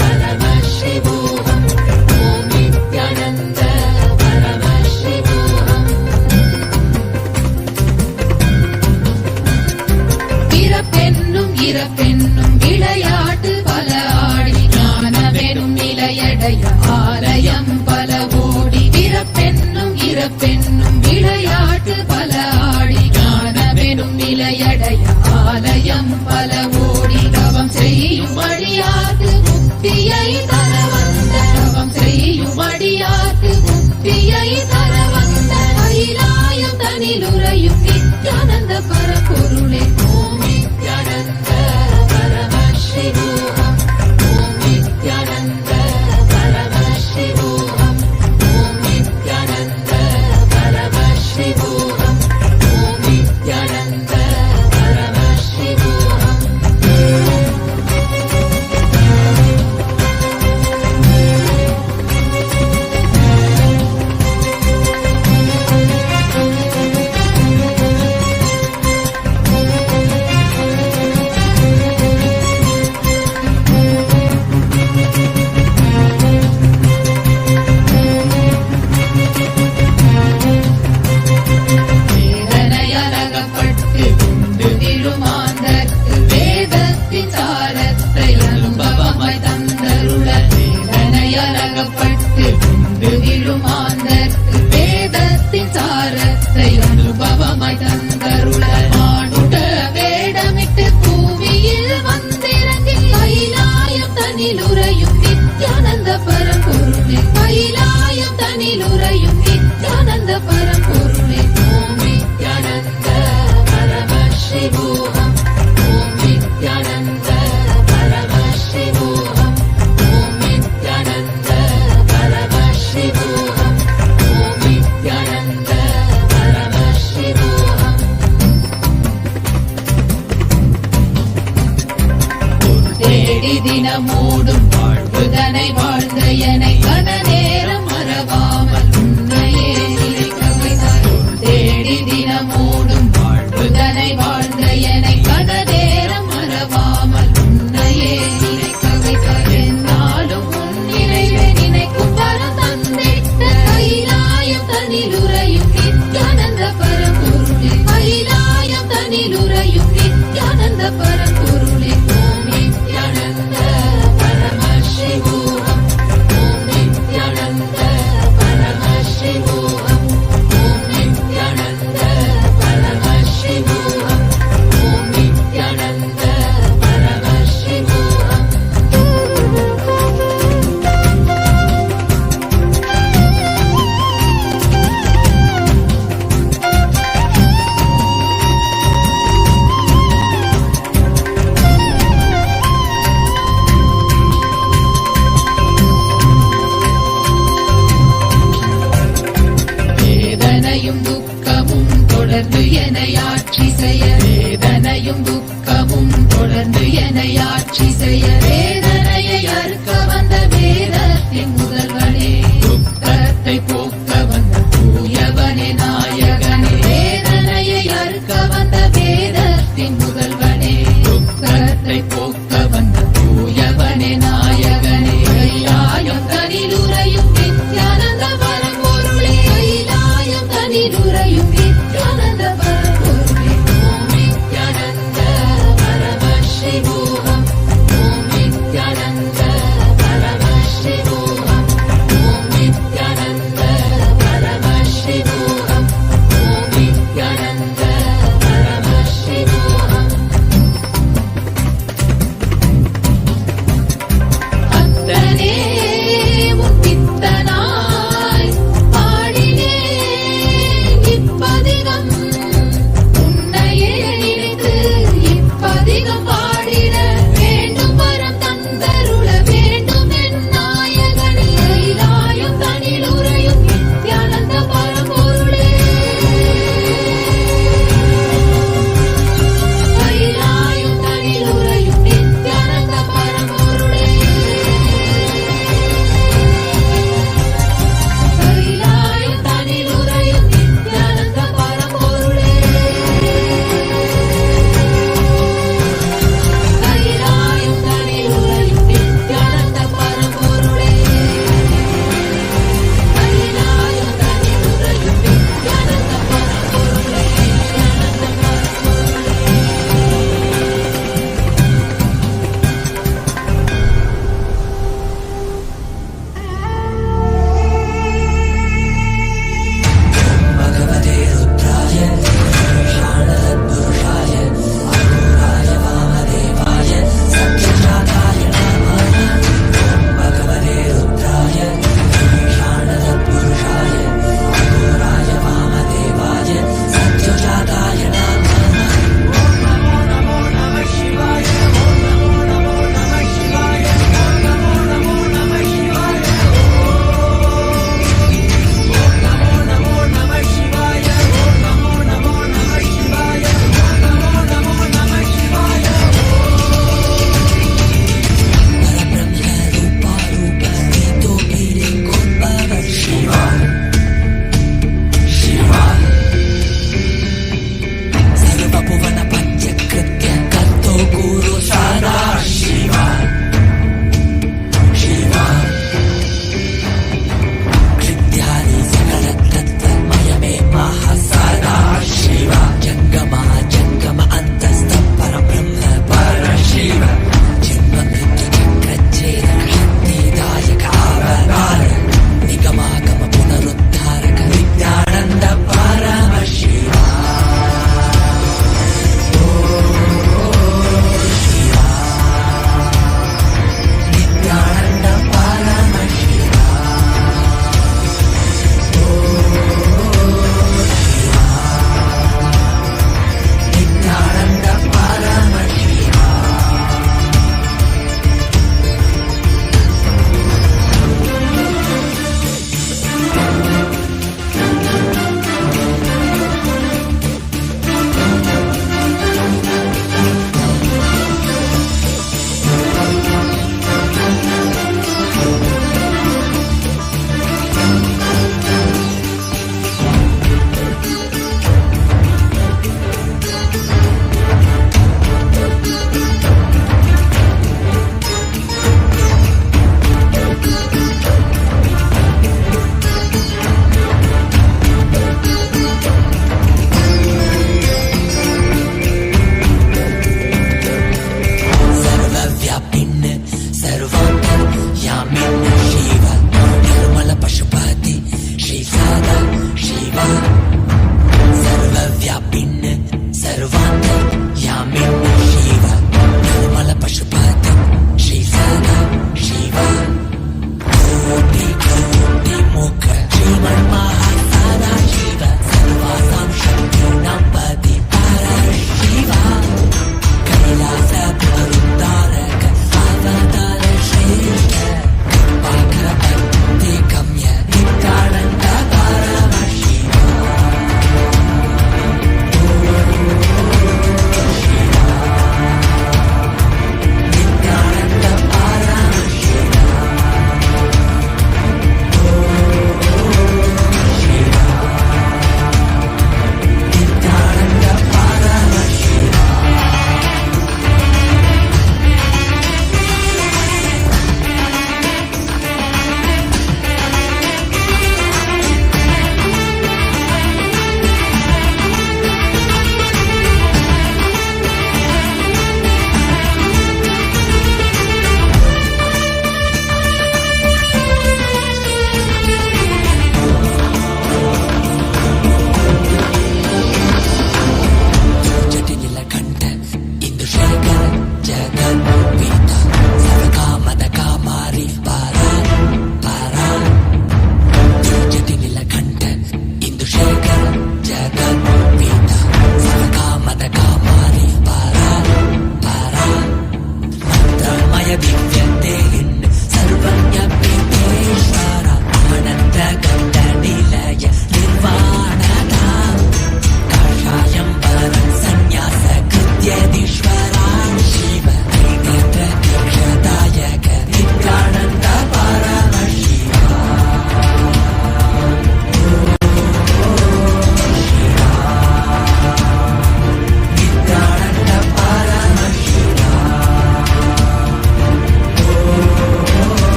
பரமசிவோகம் ஓம் நித்யானந்த பரமசிவோகம் பிறப்பென்னும் இறப்பென்னும் விளையாட்டு பல ஆடி ஞானமெனும் நிலையடைய ஆலயம் பல ஓடி பிறப்பென்னும் இறப்பென்னும் விளையாட்டு பல ஆடி ஞானமெனும் நிலையடைய ஆலயம் பல ஓடி தவம் செய்யும் அடியார்க்கு முக்தியை தர வந்த தவம் செய்யும் அடியார்க்கு முக்தியை தர வந்த கைலாயம் தனிலுறையும் நித்யானந்த பரம்பொருளே ஓம் நித்யானந்த பரமசிவோகம் ஓம் நித்யானந்த பரமசிவோகம் ஓம் நித்யானந்த பரமசிவோகம் ஓம் நித்யானந்த பரமசிவோகம் வேதனையலகப்பட்டு குண்டு விழுமாந்தற்கு வேதத்தின் சாரத்தை அனுபவமாய் தந்தருள வேதனையலகப்பட்டு குண்டு விழுமாந்தற்கு வேதத்தின் சாரத்தை அனுபவமாய் தந்தருள மானுட வேடமிட்டு பூமியில் வந்திறங்கி கைலாயம் தனிலுறையும் நித்யானந்த பரம்பொருளே கைலாயம் தனிலுறையும் நித்யானந்த பரம்பொருளே ஓம் நித்யானந்த பரமசிவோகம் ஓம் நித்யானந்த பரமசிவோகம் ஓம் நித்யானந்த பரமசிவோகம் ஓம் நித்யானந்த பரமசிவோகம் தேடி தினமோடும் வாழ்வுதனை வாழ்ந்த எனை கன நேரம் மறவாமல் தொடர்ந்து என்னை ஆட்சி செய்ய வேதனையும் துக்கமும் தொடர்ந்து என்னை ஆட்சி செய்ய வேதனையை அறுக்க வந்த வேதத்தின் முதல்வனே துக்கத்தை போக்க வந்த தூயவனே நாயகனே வேதனையை அறுக்க வந்த வேதத்தின் முதல்வனே துக்கத்தை போக்க வந்த தூயவனே நாயகனே கைலாயம் தனிலுரையும் நித்யானந்த பரம்பொருளே கைலாயம் தனிலுரையும் நித்யானந்த பரம்பொருளே ஓம் நித்யானந்த பரமசிவோகம் ஓம் Nityananda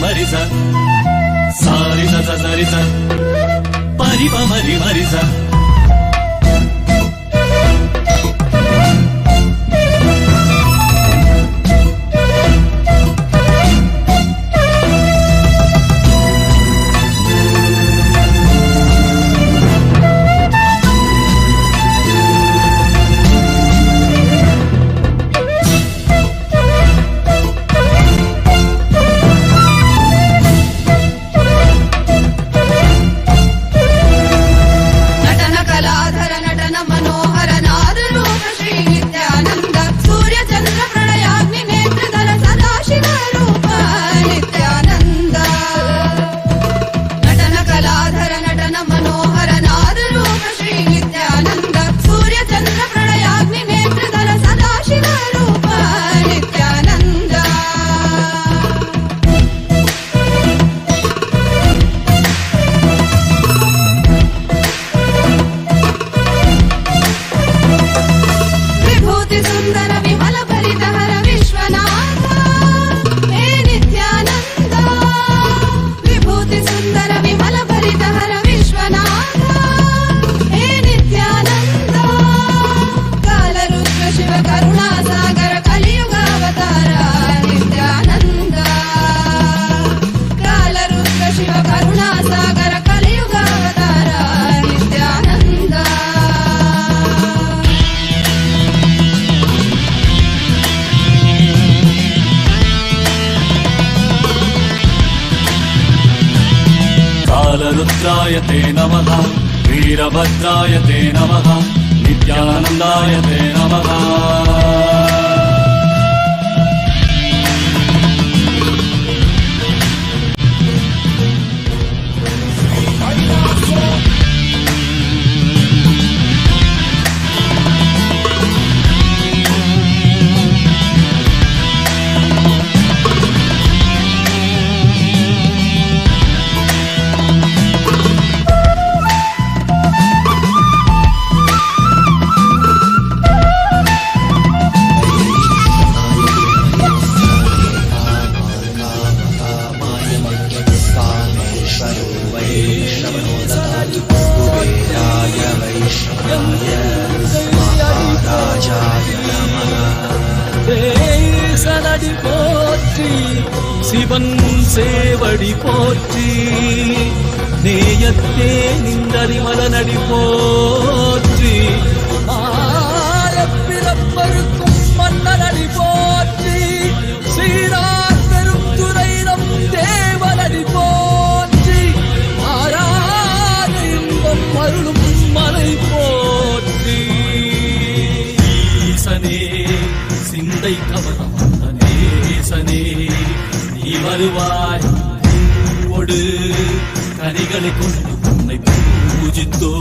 mariza sariza zazariza paripa mari mariza. कालरुद्राय ते नमः, वीरभद्राय ते नमः, नित्यानन्दाय ते नमः। சிவன் சேவடி போற்றி, நேயத்தே நின்றறிமலனடி போற்றி, ஆரப்பிறப்பருக்கும் மன்னனடி போற்றி, சீரார் பெருந்துரை நம் தேவனடி போற்றி, ஆராத இன்பம் அருளும் மலை போற்றி. ஈசனே சிந்தை கவனம் நேசனே நீ வருவாய், பூவோடு கனிகளை கொண்டு உன்னை பூஜித்தோ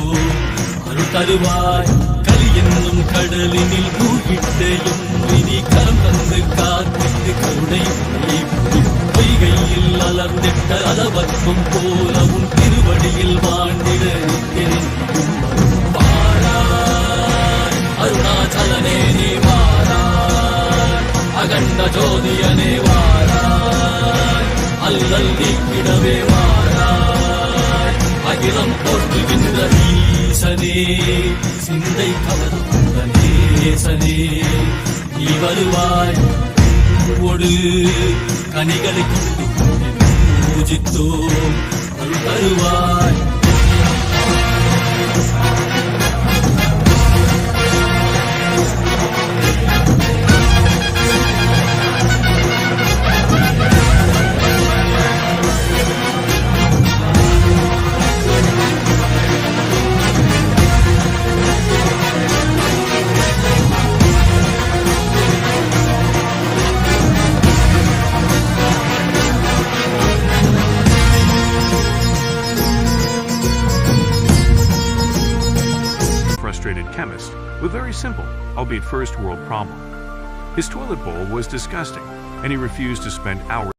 அருள் தருவாய். கலி என்னும் கடலினில் மூழ்கிட்டேயும் இனி கரம் தந்து காத்திட்டு கருணை பொய்கையில் அலர்ந்திட்ட அளவற்கும் போல உன் திருவடியில் வாழ்ந்திட வாராய் அருணாச்சலனே நீ வாராய், அகண்ட ஜோதியனே வாராய், அல்லல் நீக்கிடவே வாராய், அகிலம் போற்றுகின்ற ஈசனே சிந்தை கவர்ந்த நேசனே நீ வருவாய், பூவோடு கனிகளை கொண்டு பூஜித்தோ அருள் தருவாய். Chemist with very simple, albeit first world problem. His toilet bowl was disgusting, and he refused to spend hours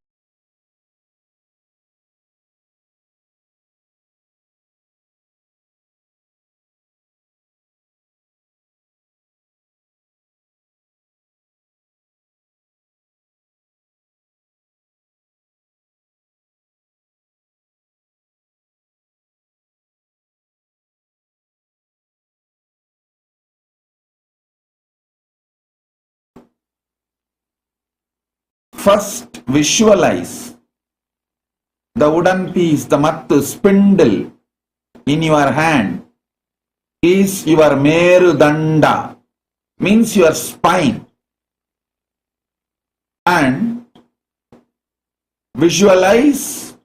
First, visualize the wooden piece, the mattu spindle in your hand is your merudanda, means your spine. And visualize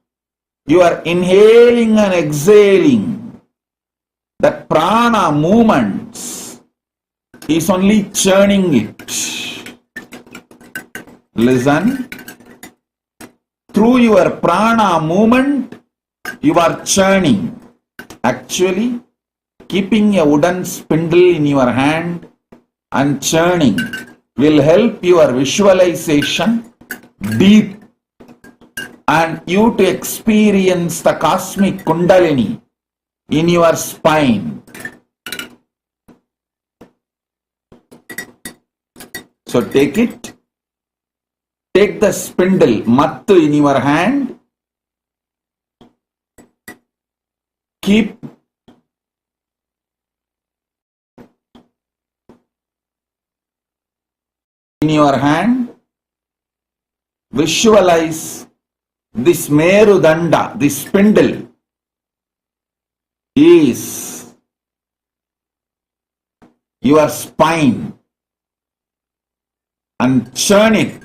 you are inhaling and exhaling. That prana movements is only churning it. Listen. Through your prana movement, you are churning. Actually, keeping a wooden spindle in your hand and churning will help your visualization deep and you to experience the cosmic kundalini in your spine. So take it. Take the spindle, mattu, in your hand. Keep in your hand. Visualize this merudanda, this spindle is your spine, and churn it.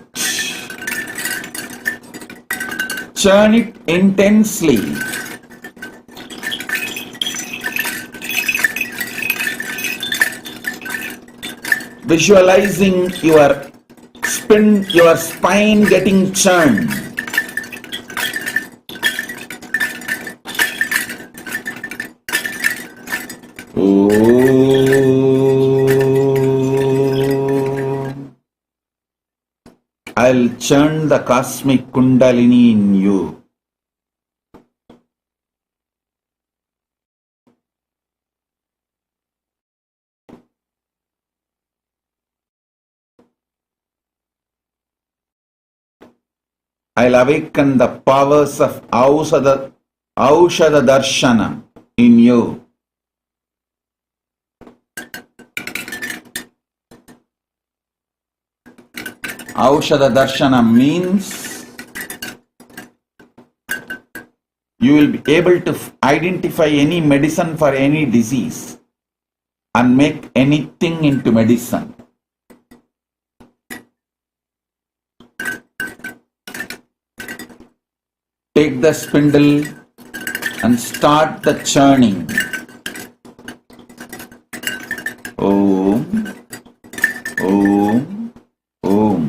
Churn it intensely. Visualizing your spine getting churned. I'll churn the cosmic kundalini in you. I'll awaken the powers of Aushadha Darshana in you. Aushadha Darshana means you will be able to identify any medicine for any disease and make anything into medicine. Take the spindle and start the churning. Om, Om, Om.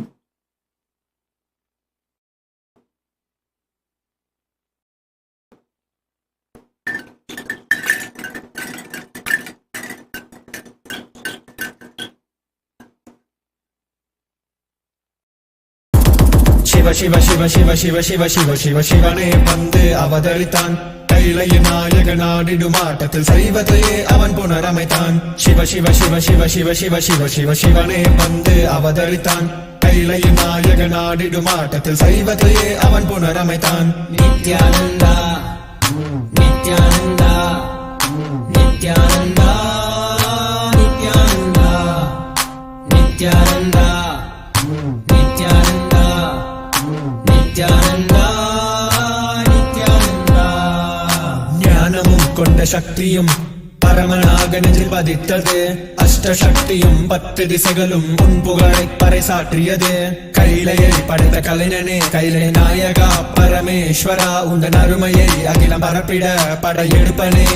Shiva Shiva Shiva Shiva Shiva Shiva Shiva ಶಿವನೇ வந்து அவதரித்தான் கைலைய நாயக நாடிடும் ஆட்டத்தில் சைவத்தையே அவன் புனரமைத்தான் சிவ சிவ சிவ சிவ சிவ சிவ சிவ சிவ சிவனே வந்து அவதரித்தான் கைலைய நாயக நாடிடும் ஆட்டத்தில் சைவத்தையே அவன் புனரமைத்தான் நித்யானந்தா நித்யானந்தா நித்யானந்தா நித்யானந்தா நித்யானந்தா நித்யானந்தா நித்யானந்தா நித்யானந்தா ஞானமும் கொண்ட சக்தியும் பரமனாக நெஞ்சில் பதித்தது அஷ்டசக்தியும் 10 திசைகளும் உன் புகழை பறைசாற்றியது கைலையை படைத்த கலைஞனே கைலை நாயகா பரமேஸ்வரா உந்தன் அருமையை அகிலம் பரப்பிட படையெடுப்பனே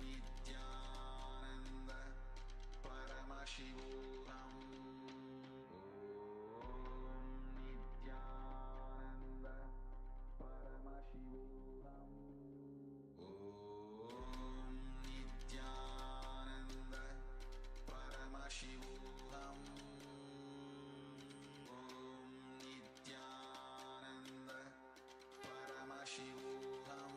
Nithyananda Paramashivam. Nithyananda Paramashivam. Nithyananda Paramashivam. Nithyananda Paramashivam.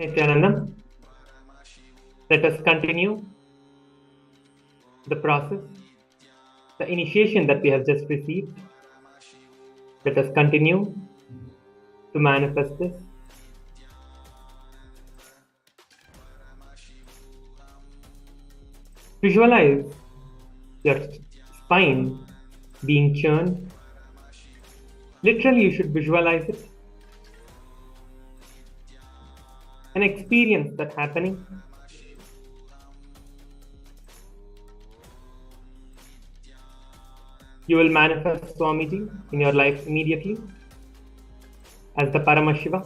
Nithyanandam, let us continue the process, the initiation that we have just received. Let us continue to manifest this. Visualize your spine being churned. Literally, you should visualize it. An experience that's happening. You will manifest Swamiji in your life immediately as the Paramashiva,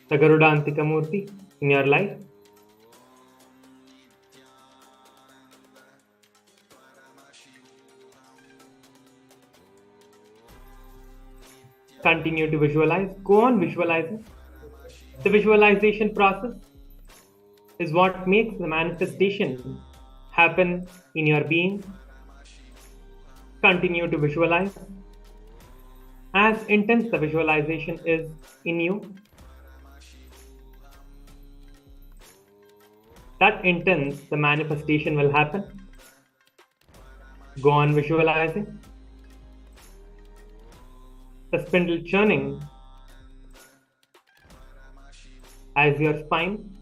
the Garudantika Murti in your life. Continue to visualize. Go on visualizing. The visualization process is what makes the manifestation happen in your being. Continue to visualize. As intense the visualization is in you, that intense the manifestation will happen. Go on visualizing. The spindle churning as your spine.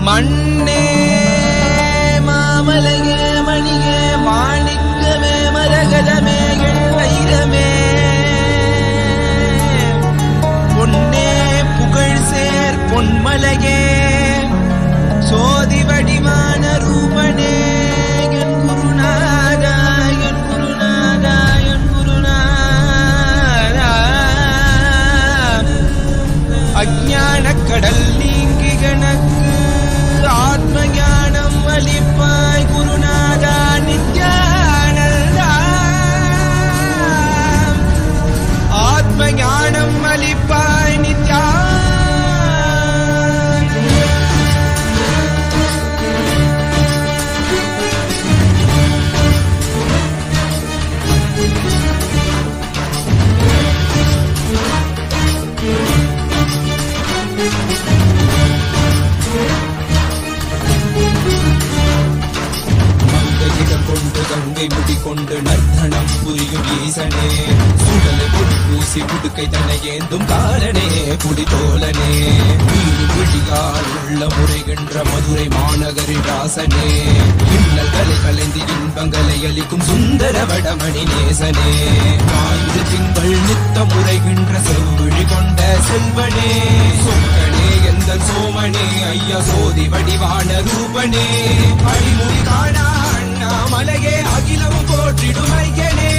மண்ணே மாமலையே மணியே மாணிக்கமே மரகதமே வைரமே பொன்னே புகழ் சேர் பொன்மலையே சோதி வடிவான ரூபனே என் குருநாதா என் குருநாதா என் குருநாதா அஞ்ஞான கடல் நீங்கி கணக்கு ஆத்ம ஞானம் அளிப்பாய் குருநாதா நித்யானந்தா ஆத்ம ஞானம் அளிப்பாய் நித்யா கங்கை முடிக்கொண்டு நர்த்தனம் புரியும் ஈசனே சுடலை பொடி பூசி புடுக்கை தன்னை ஏந்தும் காலனே புடிதோலனே விழியால் உள்ள முறைகின்ற மதுரை மாநகரின் ராசனே இன்னல்களை கலைந்து இன்பங்களை அளிக்கும் சுந்தர வடமணி நேசனே ஆயுத திங்கள் நித்த முறைகின்ற செவ்விழி கொண்ட செல்வனே சொக்கனே எந்த சோமனே ஐயா சோதி வடிவான ரூபனே அடிமுடி காணா மலையே அகிலமும் போற்றிடும் ஐயனே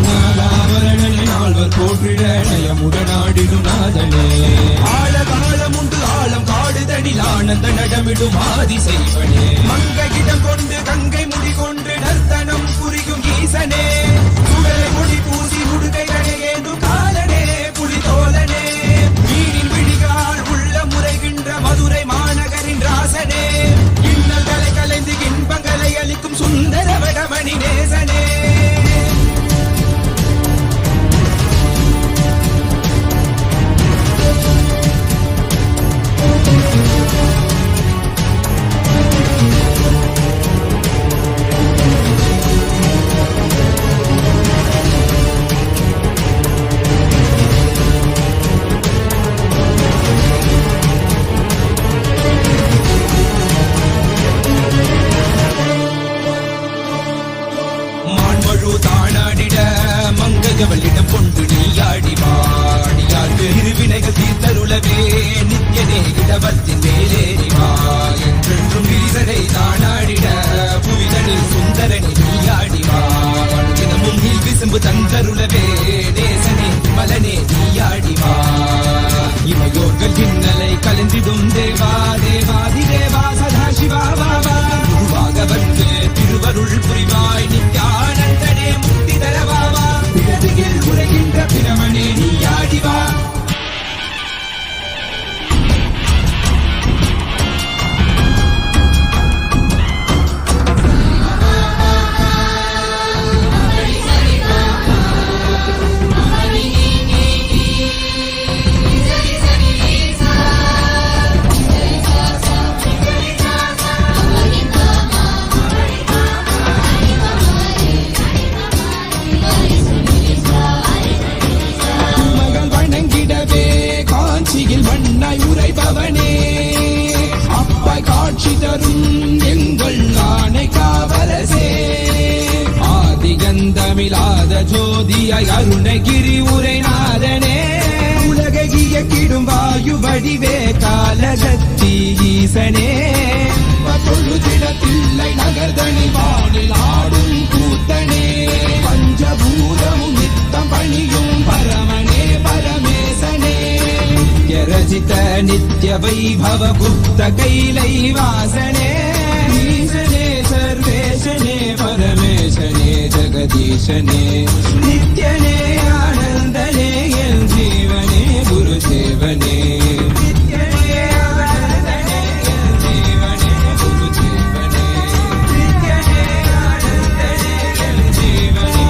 நாலாவரணனை நால்வர் போற்றிட நயமுடனாடிடும் நாதனே ஆழ காலம் உண்டு ஆழம் காடுதனில் ஆனந்த நடமிடும் ஆதி செய்வனே மங்கையிடம் கொண்டு கங்கை முடி கொண்டு நர்த்தனம் புரியும் ஈசனே சுடலை முடி பூசி உடுகை ஏந்தும் காலனே புலிதோலனே மீனின் விழிகால் உள்ள முறைகின்ற மதுரை மாநகரின் ராசனே இன்னல்களை கலைந்து இன்பங்களை அளிக்கும் சுந்தர வடமணி நேசனே மங்கஜவளிடம் கொண்டு நீயாடி வாடியார் பெருவினைகள் தீர்த்தருளவே நித்யனே இடவத்தின் மேலேறிவா என்றென்றும் ஈசனை தானாடிட புவிதனில் சுந்தரனை நீயாடிவா தினமும் நீ விசும்பு தந்தருளவே நேசனே மலனே நீயாடிவா இமையோர்கள் இன்னலை கலந்திடும் தேவா தேவாதி தேவா சதா சிவா பாபா குருவாக வந்து திருவருள் புரிவாய் நித்யானந்தனே முக்தி தரவாவா பிறதியில் உரைகின்ற பிரமனே நீயாடிவா மண்ணாய் உரைபவனே அப்பாய் காட்சி தரும் எங்கள் ஆணை காவலசே ஆதிகந்தமிழாத ஜோதியாய் அருணகிரி உரைநாதனே உலகை இயக்கிடும் வாயு வடிவே காலசக்தி ஈசனே தொழுதிடத்தில்லை நகர்தனி வானில் ஆடும் கூத்தனே பஞ்சபூதமும் நித்தம் பணியும் பரமனே பரமேசனே ரசித நித்ய வைபவ குப்த கைலை வாசனே ஈசனே சர்வேசனே பரமேசனே ஜகதீசனே நித்யனே ஆனந்தனே என் ஜீவனே குரு சேவனே நித்யனே ஆனந்தனே என் ஜீவனே குரு சேவனே நித்யனே ஆனந்தனே என் ஜீவனே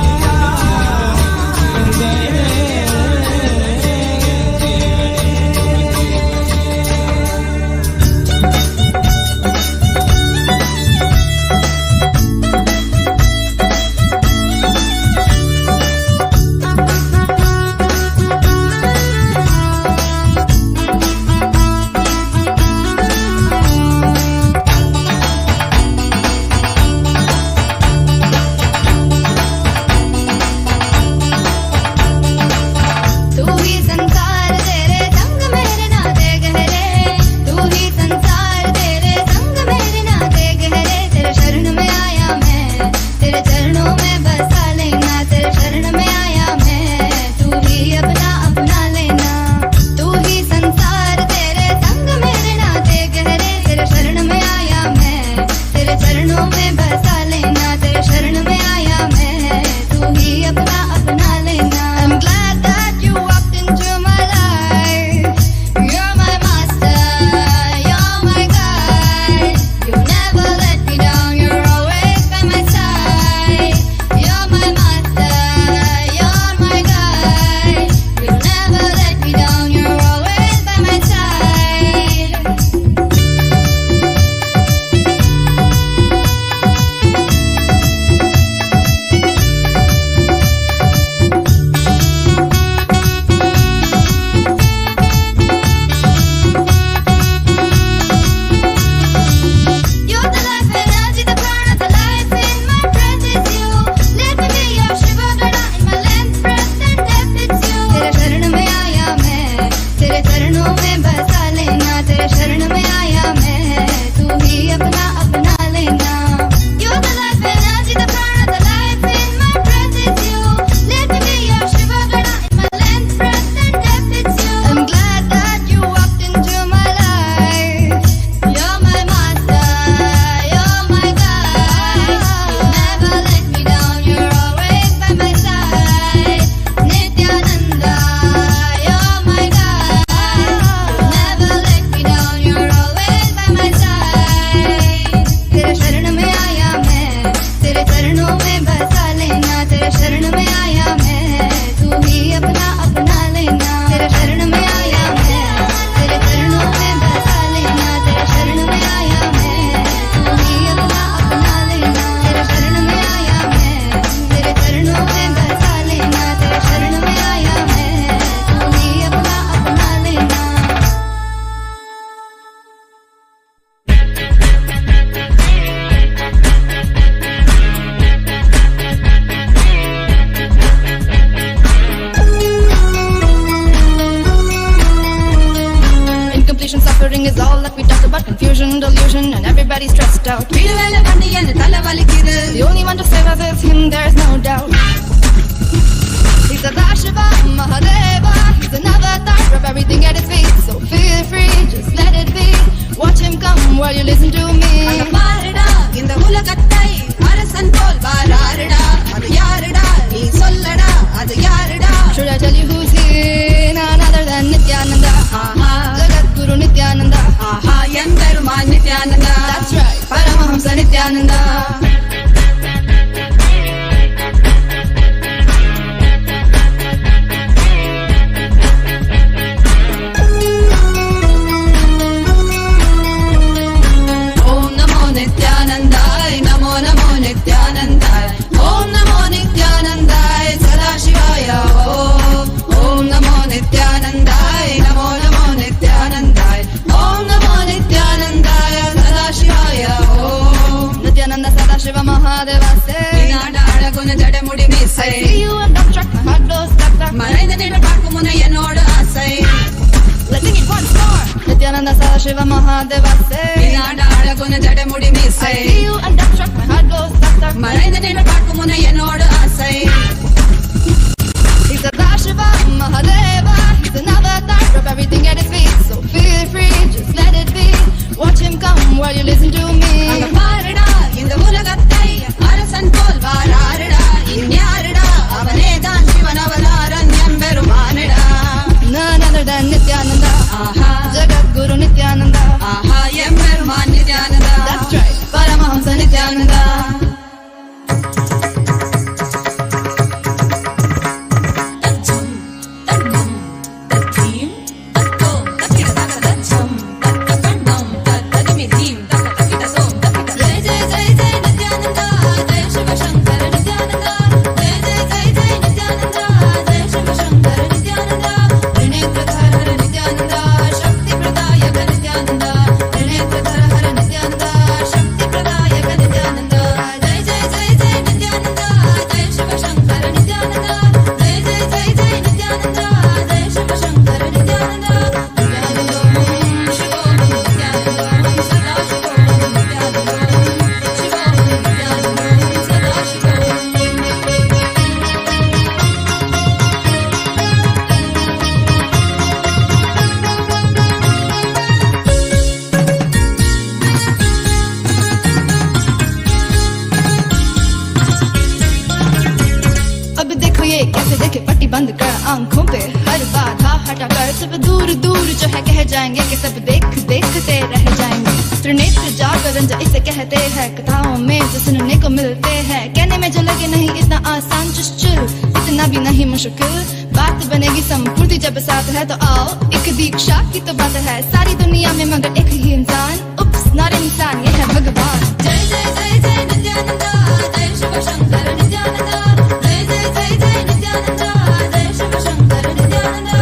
confusion and everybody's stressed out. The only one to save us is him, there's no doubt. He's a Dashiva Mahadeva. He's an avatar of everything at his feet. So feel free, just let it be. Watch him come while you listen to me. In the Hulakatai, Arasan Pol Bararada, Adayarada, he Solada, Adayarada. Should I tell you who's here? None other than Nithyananda. Jagat Guru Nithyananda. Yemperuman Nithyananda. That's right, Paramahamsa Nithyananda. Shiva Mahadeva say, I see you and don't track my heart goes stuck. Let's sing it once more. Nithyananda Sadashiva Mahadeva say, I see you and don't track my heart goes stuck. He's a Dashiva Mahadeva. He's an avatar of everything at his feet. So feel free, just let it be. Watch him come while you listen to me. In the Hulagatai, Arasan Pol Vararada, Inyarada, Avanedan Shivanavaran Yamberumanada. None other than Nithyananda. Jagat Guru Nithyananda. Yemperuman Nithyananda. That's right, Paramahamsa Nithyananda. आंखों पे हर बाधा हटा कर सब दूर दूर जो है कह जाएंगे कि सब देखते रह जाएंगे। त्रिनेत्र जागरण जो इसे कहते हैं, कथाओं में जो सुनने को मिलते हैं, कहने में जो लगे नहीं इतना आसान चुश्चुल, इतना भी नहीं मुश्किल, बात बनेगी संपूर्ति जब साथ है। तो आओ एक दीक्षा की तो बात है, सारी दुनिया में मगर एक ही इंसान, उप्स नॉट इंसान ये है भगवान। जय जय जय जय नित्यानंदा, जय शिव शंकर नित्यानंदा, जय जय जय जय नित्यानंदा, जय शिव शंकर नित्यानंदा।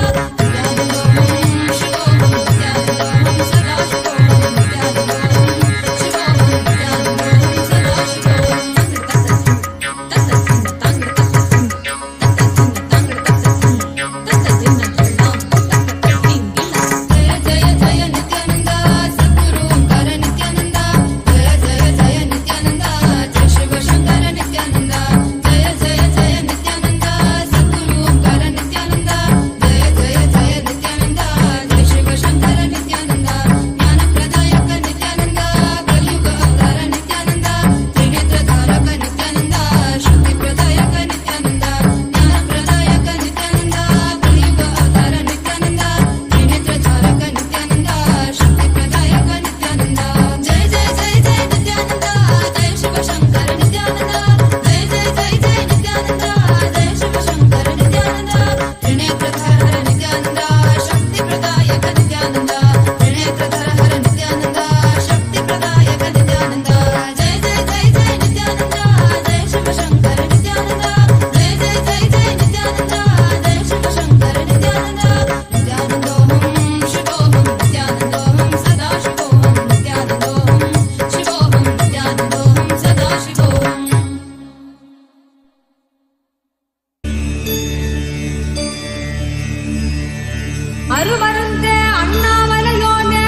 ಅರುವರುಂತೆ ಅಣ್ಣಾಮಲಯೋನೆ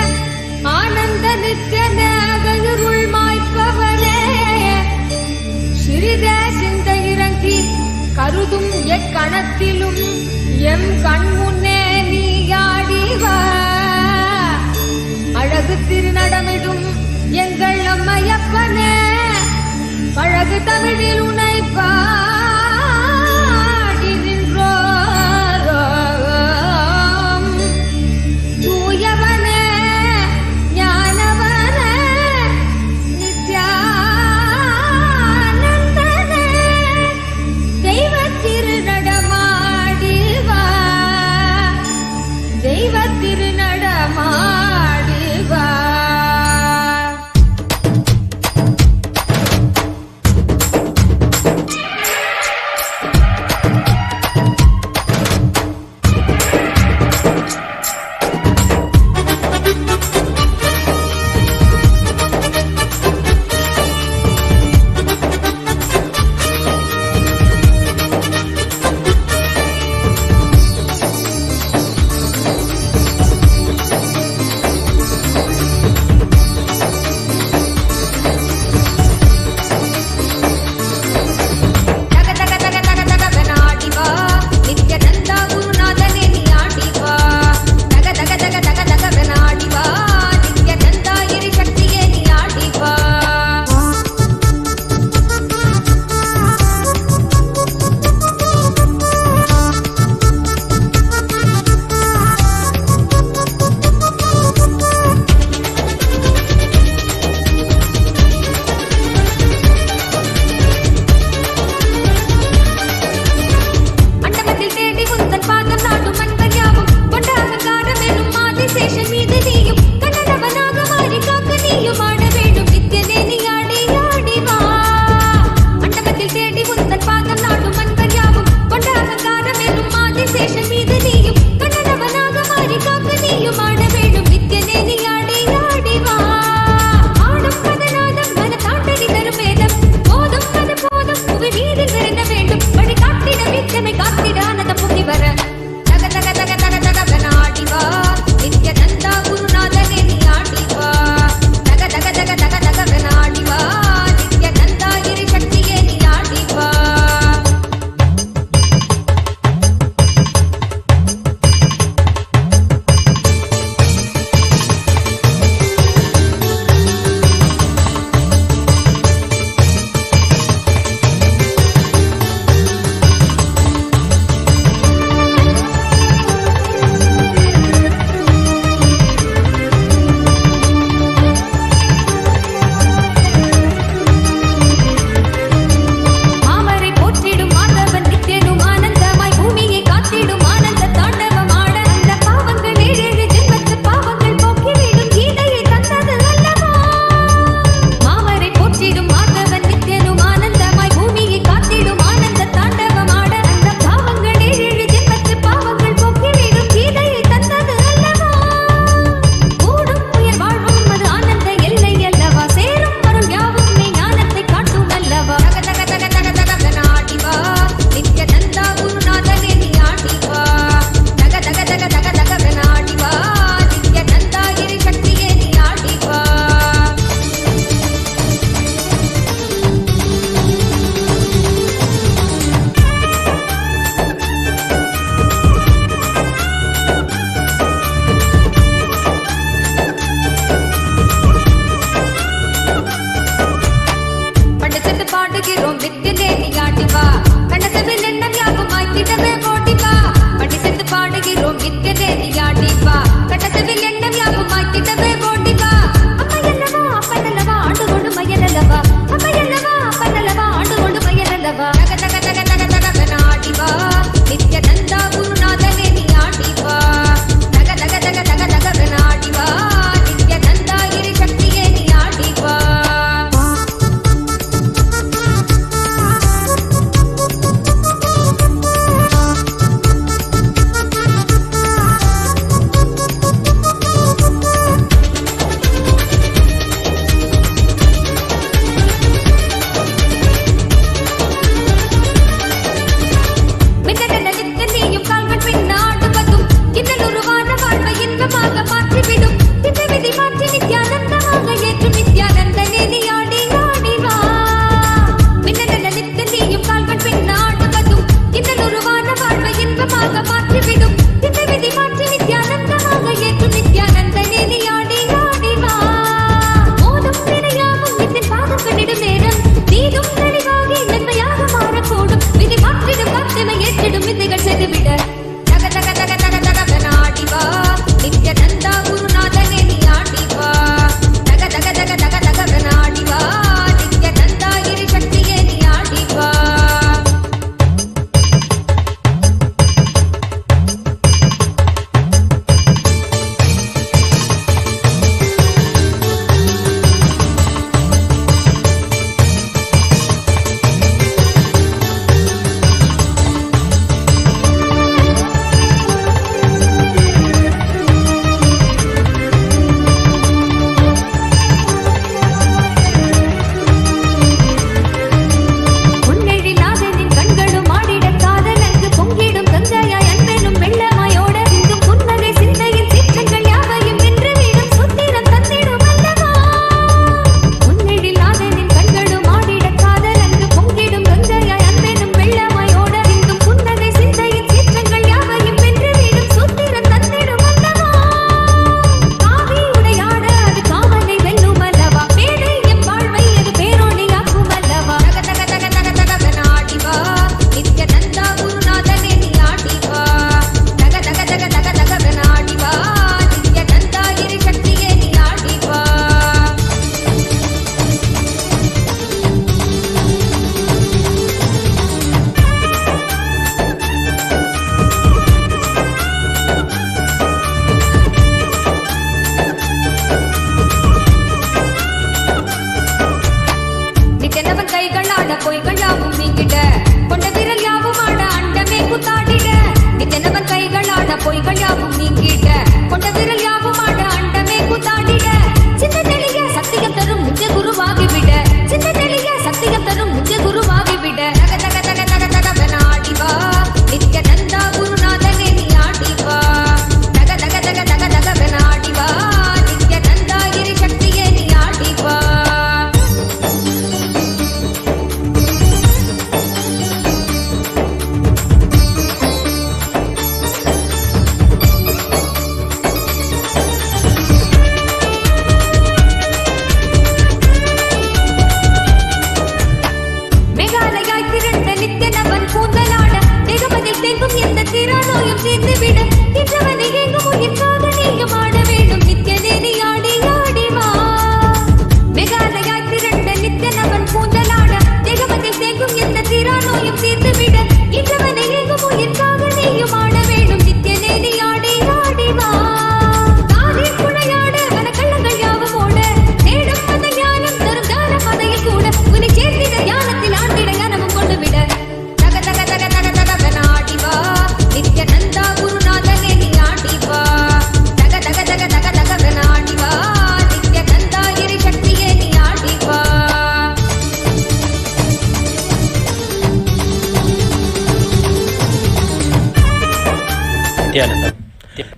ಆನಂದ ನಿತ್ಯನೆ கணத்திலும் எம் கண் முன்னே நீ ஆடிவா அழகு திருநடமிடும் எங்கள் அம்மையப்பனே பழகு தமிழில் உனை பாடி நின்றோம் தூயவனே ஞானவனே நித்யானந்தனே தெய்வ திருநடமாடிவா தெய்வ திருநடமாடிவா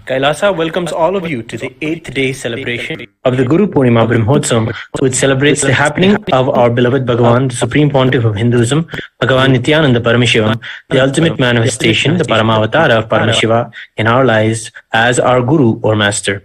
Kailasa welcomes all of you to the 8th day celebration of the Guru Purnima Brahmotsavam, which celebrates the happening of our beloved Bhagavan, the Supreme Pontiff of Hinduism, Bhagavan Nithyananda Paramashivam, the ultimate manifestation, the Paramavatara of Paramashiva in our lives as our Guru or Master.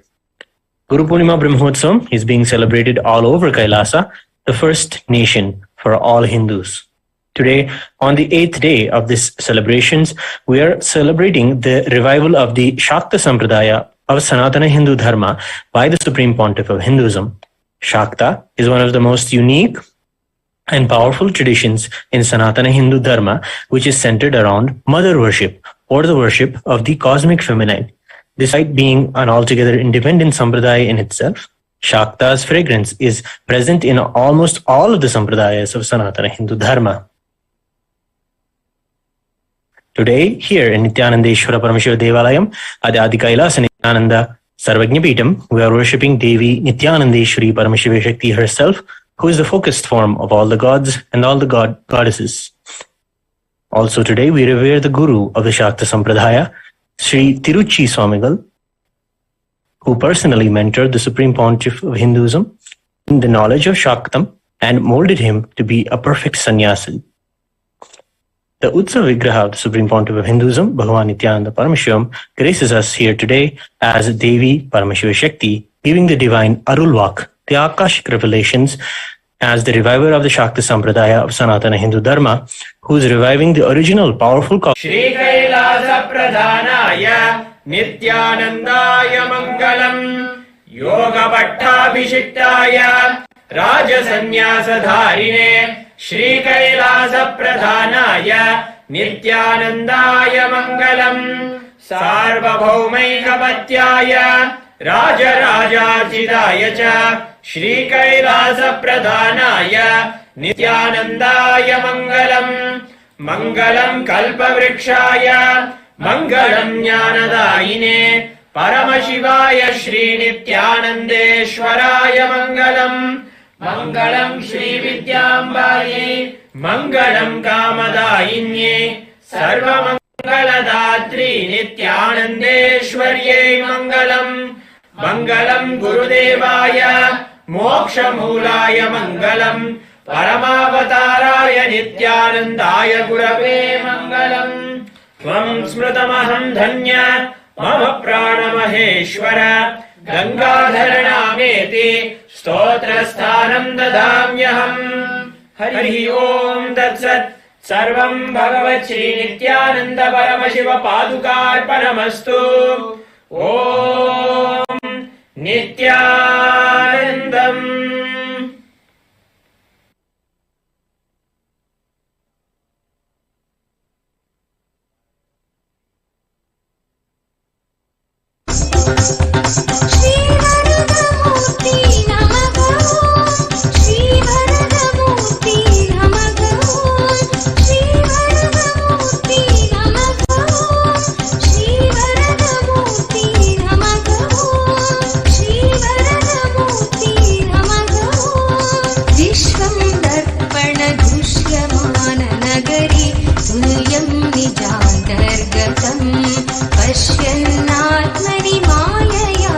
Guru Purnima Brahmotsavam is being celebrated all over Kailasa, the first nation for all Hindus. Today, on the 8th day of these celebrations, we are celebrating the revival of the Shakta Sampradaya of Sanatana Hindu Dharma by the Supreme Pontiff of Hinduism. Shakta is one of the most unique and powerful traditions in Sanatana Hindu Dharma, which is centered around mother worship or the worship of the cosmic feminine. Despite being an altogether independent sampradaya in itself, Shakta's fragrance is present in almost all of the sampradayas of Sanatana Hindu Dharma. Today, here in Nithyanandeshwara Paramashiva Devalayam at the Adi Kailasa Nithyananda Sarvajnapeetam, we are worshipping Devi Nithyanandeshwari Paramashiva Shakti herself, who is the focused form of all the gods and all the goddesses. Also today, we revere the Guru of the Shakta Sampradaya, Sri Tiruchi Swamigal, who personally mentored the Supreme Pontiff of Hinduism in the knowledge of Shaktam and molded him to be a perfect sannyasi. The Utsav Vigraha of the Supreme Pontiff of Hinduism, Bhagavan Nithyananda Paramashivam, graces us here today as Devi Paramashiva Shakti, giving the divine Arulvak, the Akashic revelations, as the reviver of the Shakta Sampradaya of Sanatana Hindu Dharma, who is reviving the original powerful cause. Shri Kailasa Pradhanaya Nithyanandaya Mangalam Yoga Pattabhishiktaya Raja Sannyasa Dharine Shri Kailasa Pradhanaya Nithyanandaya Mangalam Sarvabhaumaikapatyaya Raja Rajarchidaya Cha Shri Kailasa Pradhanaya Nithyanandaya Mangalam Mangalam Kalpavrikshaya Mangalam Jnanadayine Paramashivaya Shri Nithyanandeshwaraya Mangalam Mangalam Shri Vidyambaye Mangalam Kamadayinye Sarva Mangaladhatri Nithyanandeshwarye Mangalam Mangalam Gurudevaya Moksha Mulaya Mangalam Paramavatārāya Nithyanandāya Gurave Mangalam Tvam Smrutamaham Dhanya Mama Pranamaheshwara Gangadharanameti Stotrasthanam Dadamyaham Hari Om Tatsat Sarvam Bhagavat Shri Nithyananda Paramashiva Padukar Paramastu Om Nithyanandam. पश्यन्नात्मनि मायया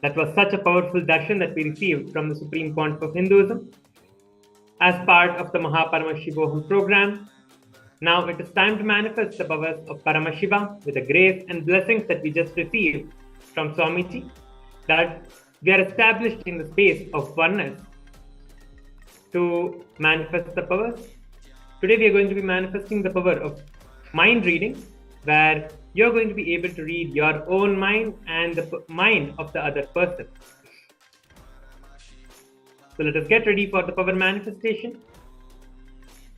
That was such a powerful darshan that we received from the Supreme Pontiff of Hinduism as part of the Paramashivoham program. Now it is time to manifest the powers of Paramashiva with the grace and blessings that we just received from Swamiji, that we are established in the space of oneness to manifest the powers. Today we are going to be manifesting the power of mind reading, where you're going to be able to read your own mind and the mind of the other person. So let us get ready for the power manifestation.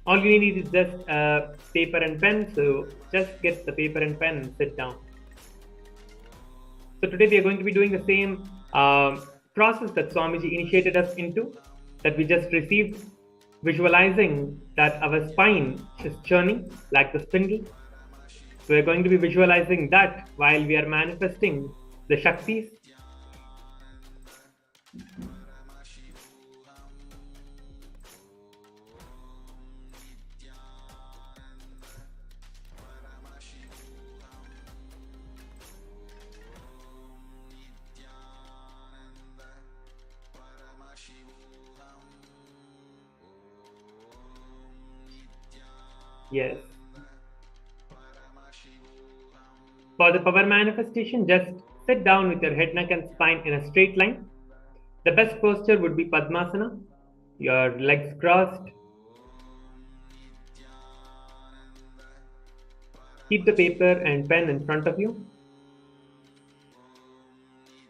All you need is just a paper and pen, so just get the paper and pen and sit down. So today we are going to be doing the same process that Swamiji initiated us into, that we just received, visualizing that our spine is churning like the spindle. We are going to be visualizing that while we are manifesting the Shaktis. Yes. For the power manifestation, just sit down with your head, neck and spine in a straight line. The best posture would be Padmasana, your legs crossed. Keep the paper and pen in front of you.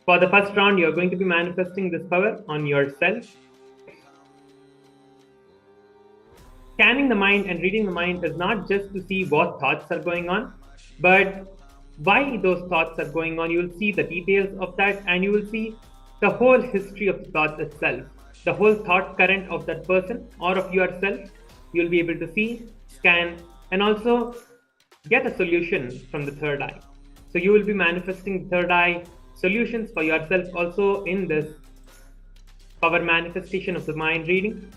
For the first round, you are going to be manifesting this power on yourself. Scanning the mind and reading the mind is not just to see what thoughts are going on, but why those thoughts are going on. You will see the details of that, and you will see the whole history of the thoughts itself, the whole thought current of that person or of yourself. You will be able to see, scan, and also get a solution from the third eye. So you will be manifesting third eye solutions for yourself also in this power manifestation of the mind reading.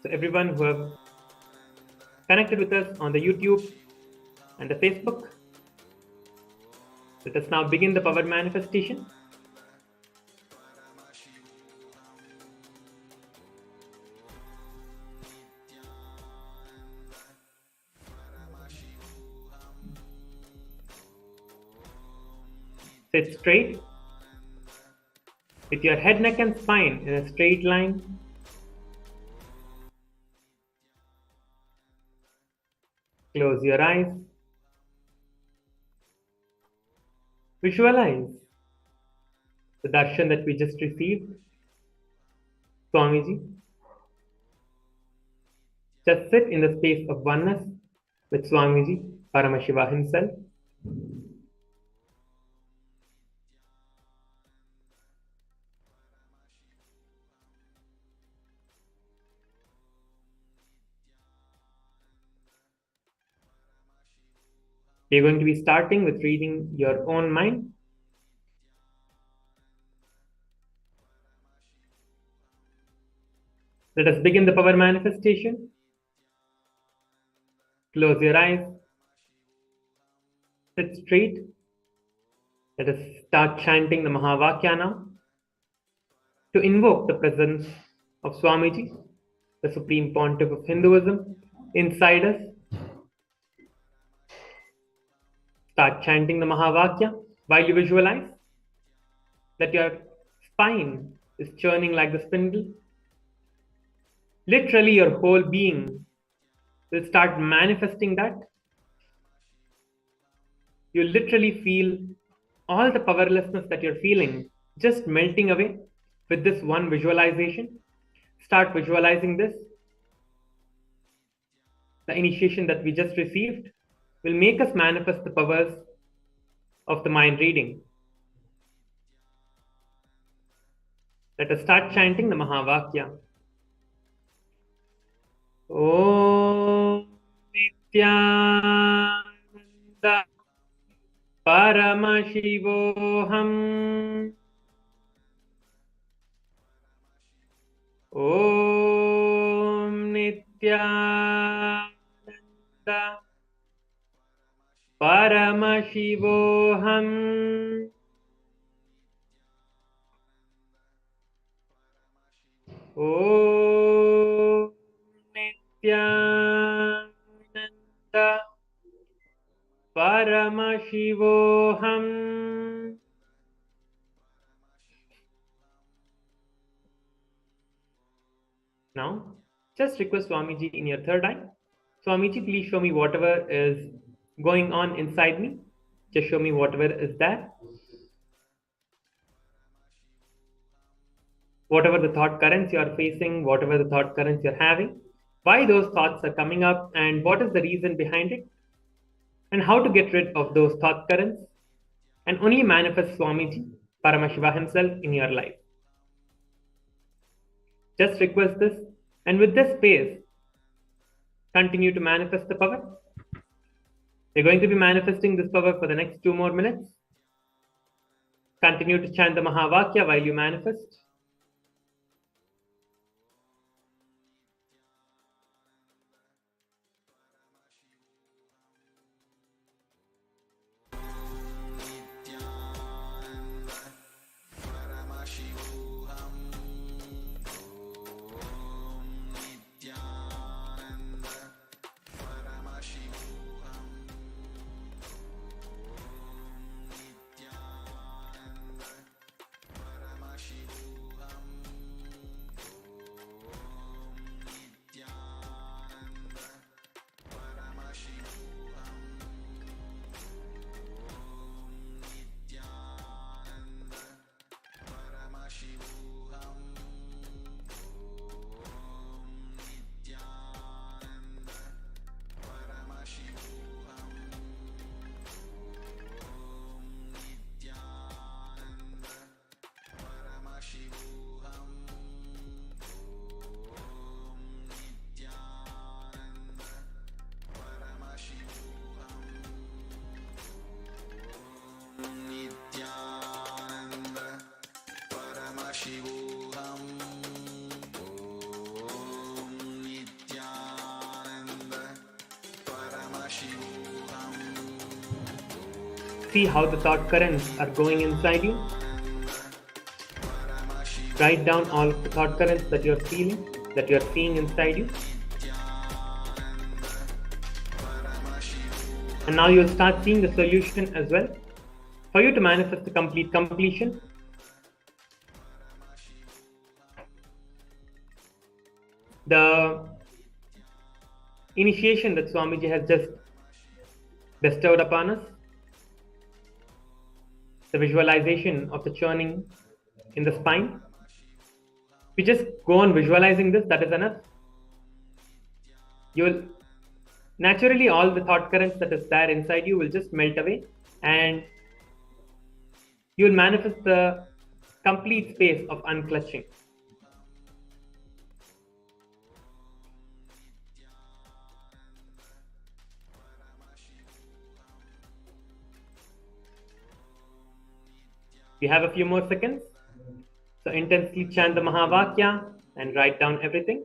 So everyone who have connected with us on the YouTube and the Facebook, let us now begin the power manifestation. Sit straight with your head, neck and spine in a straight line. Close your eyes. Visualize the darshan that we just received. Swamiji. Just sit in the space of oneness with Swamiji, Paramashiva himself. We're going to be starting with reading your own mind. Let us begin the power manifestation. Close your eyes. Sit straight. Let us start chanting the Mahavakya now to invoke the presence of Swamiji, the Supreme Pontiff of Hinduism, inside us. Start chanting the Mahavakya while you visualize that your spine is churning like the spindle. Literally, your whole being will start manifesting that. You literally feel all the powerlessness that you're feeling just melting away with this one visualization. Start visualizing this. The initiation that we just received will make us manifest the powers of the mind reading. Let us start chanting the Mahavakya. Om Nithyananda Paramashivoham. Om Nithyananda Paramashivoham. Om Nithyananda Paramashivoham. Now, just request Swamiji in your third eye. Swamiji, please show me whatever is going on inside me. Just show me whatever is there. Whatever the thought currents you are facing, whatever the thought currents you're having, why those thoughts are coming up, and what is the reason behind it, and how to get rid of those thought currents, and only manifest Swamiji, Paramashiva himself in your life. Just request this, and with this space, continue to manifest the power. We're going to be manifesting this power for the next 2 more minutes. Continue to chant the Mahavakya while you manifest. See how the thought currents are going inside you. Write down all of the thought currents that you're feeling, that you're seeing inside you. And now you'll start seeing the solution as well. For you to manifest the complete completion, the initiation that Swamiji has just bestowed upon us, the visualization of the churning in the spine. We just go on visualizing this, that is enough. You will naturally, all the thought currents that is there inside you will just melt away, and you will manifest the complete space of unclutching. We have a few more seconds. So intensely chant the Mahavakya and write down everything.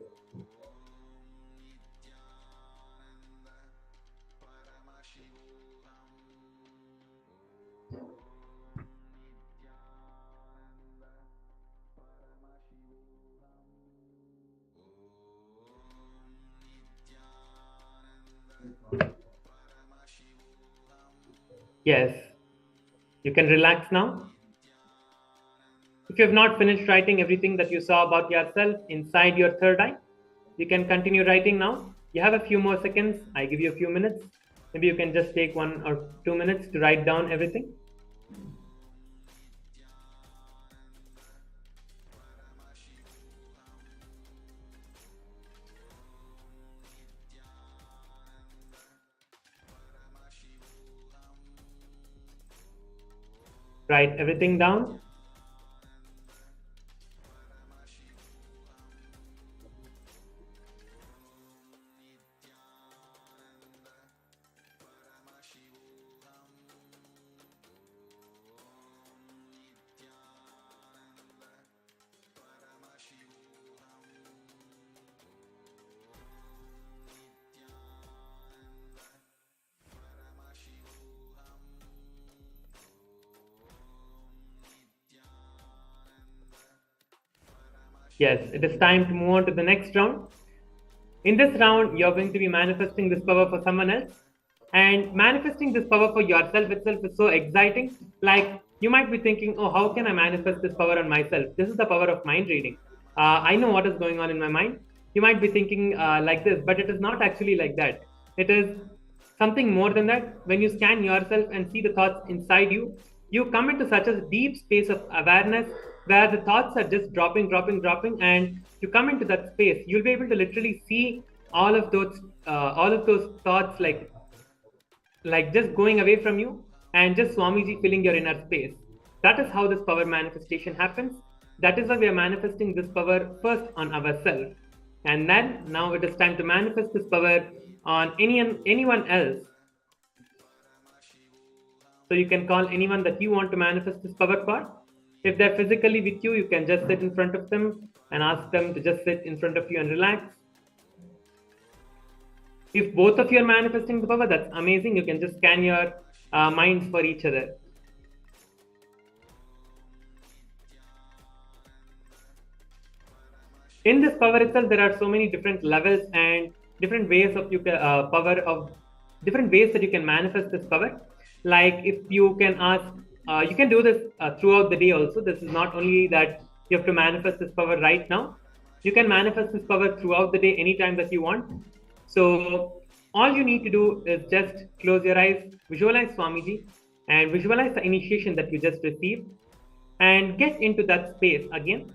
Yes, you can relax now. If you have not finished writing everything that you saw about yourself inside your third eye, you can continue writing now. You have a few more seconds. I give you a few minutes. Maybe you can just take 1 or 2 minutes to write down everything. Write everything down. Yes, it is time to move on to the next round. In this round, you're going to be manifesting this power for someone else. And manifesting this power for yourself itself is so exciting. Like, you might be thinking, oh, how can I manifest this power on myself? This is the power of mind reading. I know what is going on in my mind. You might be thinking like this, but it is not actually like that. It is something more than that. When you scan yourself and see the thoughts inside you, you come into such a deep space of awareness where the thoughts are just dropping, and you come into that space. You'll be able to literally see all of those thoughts like just going away from you, and just Swamiji filling your inner space. That is how this power manifestation happens. That is why we are manifesting this power first on ourselves. And then now it is time to manifest this power on anyone else. So you can call anyone that you want to manifest this power for. If they're physically with you, you can just sit in front of them and ask them to just sit in front of you and relax. If both of you are manifesting the power, that's amazing. You can just scan your minds for each other. In this power itself, there are so many different levels and different ways of different ways that you can manifest this power. Like, if you can ask, you can do this throughout the day also. This is not only that you have to manifest this power right now. You can manifest this power throughout the day, anytime that you want. So all you need to do is just close your eyes, visualize Swamiji, and visualize the initiation that you just received, and get into that space again,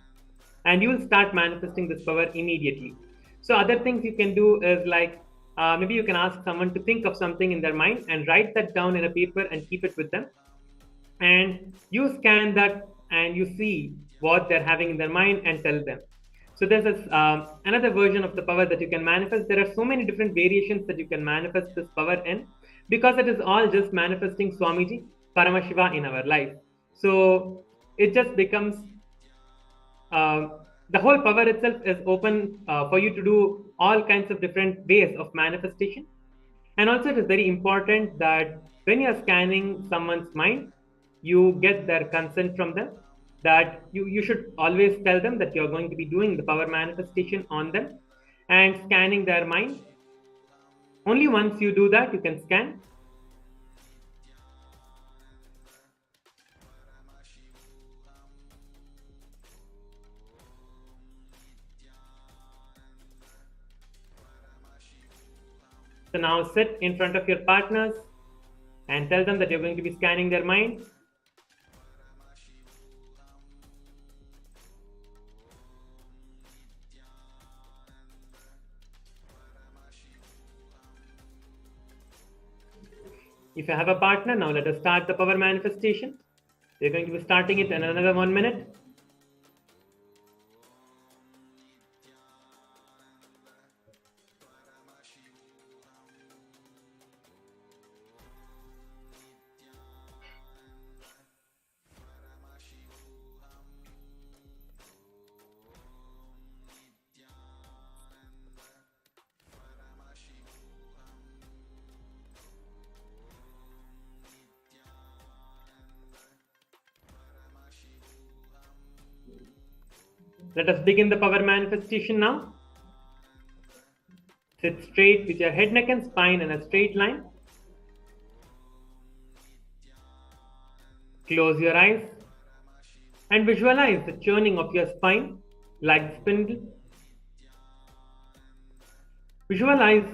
and you will start manifesting this power immediately. So other things you can do is like, maybe you can ask someone to think of something in their mind and write that down in a paper and keep it with them. And you scan that and you see what they're having in their mind and tell them. So there's another version of the power that you can manifest. There are so many different variations that you can manifest this power in, because it is all just manifesting Swamiji, Paramashiva in our life. So it just becomes, the whole power itself is open for you to do all kinds of different ways of manifestation. And also it is very important that when you're scanning someone's mind, you get their consent from them, that you should always tell them that you're going to be doing the power manifestation on them and scanning their mind. Only once you do that, you can scan. So now sit in front of your partners and tell them that you're going to be scanning their mind. If you have a partner, now let us start the power manifestation. We're going to be starting it in another 1 minute. Let us begin the power manifestation now. Sit straight with your head, neck and spine in a straight line. Close your eyes and visualize the churning of your spine like spindle. Visualize,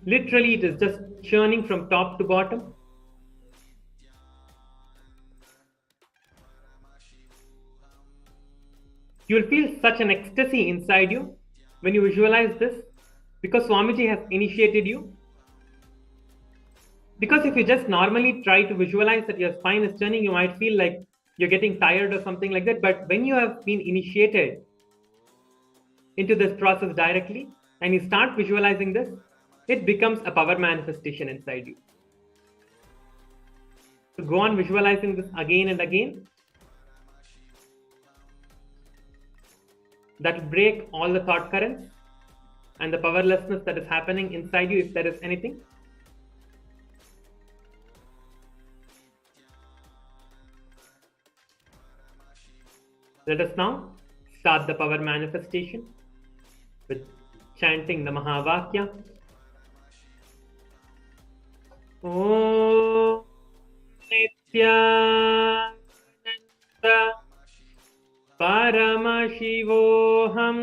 literally it is just churning from top to bottom. You will feel such an ecstasy inside you when you visualize this, because Swamiji has initiated you. Because if you just normally try to visualize that your spine is turning, you might feel like you're getting tired or something like that. But when you have been initiated into this process directly and you start visualizing this, it becomes a power manifestation inside you. So go on visualizing this again and again. That will break all the thought currents and the powerlessness that is happening inside you, if there is anything. Let us now start the power manifestation with chanting the Mahavakya. Om Nithyananda Paramashivam.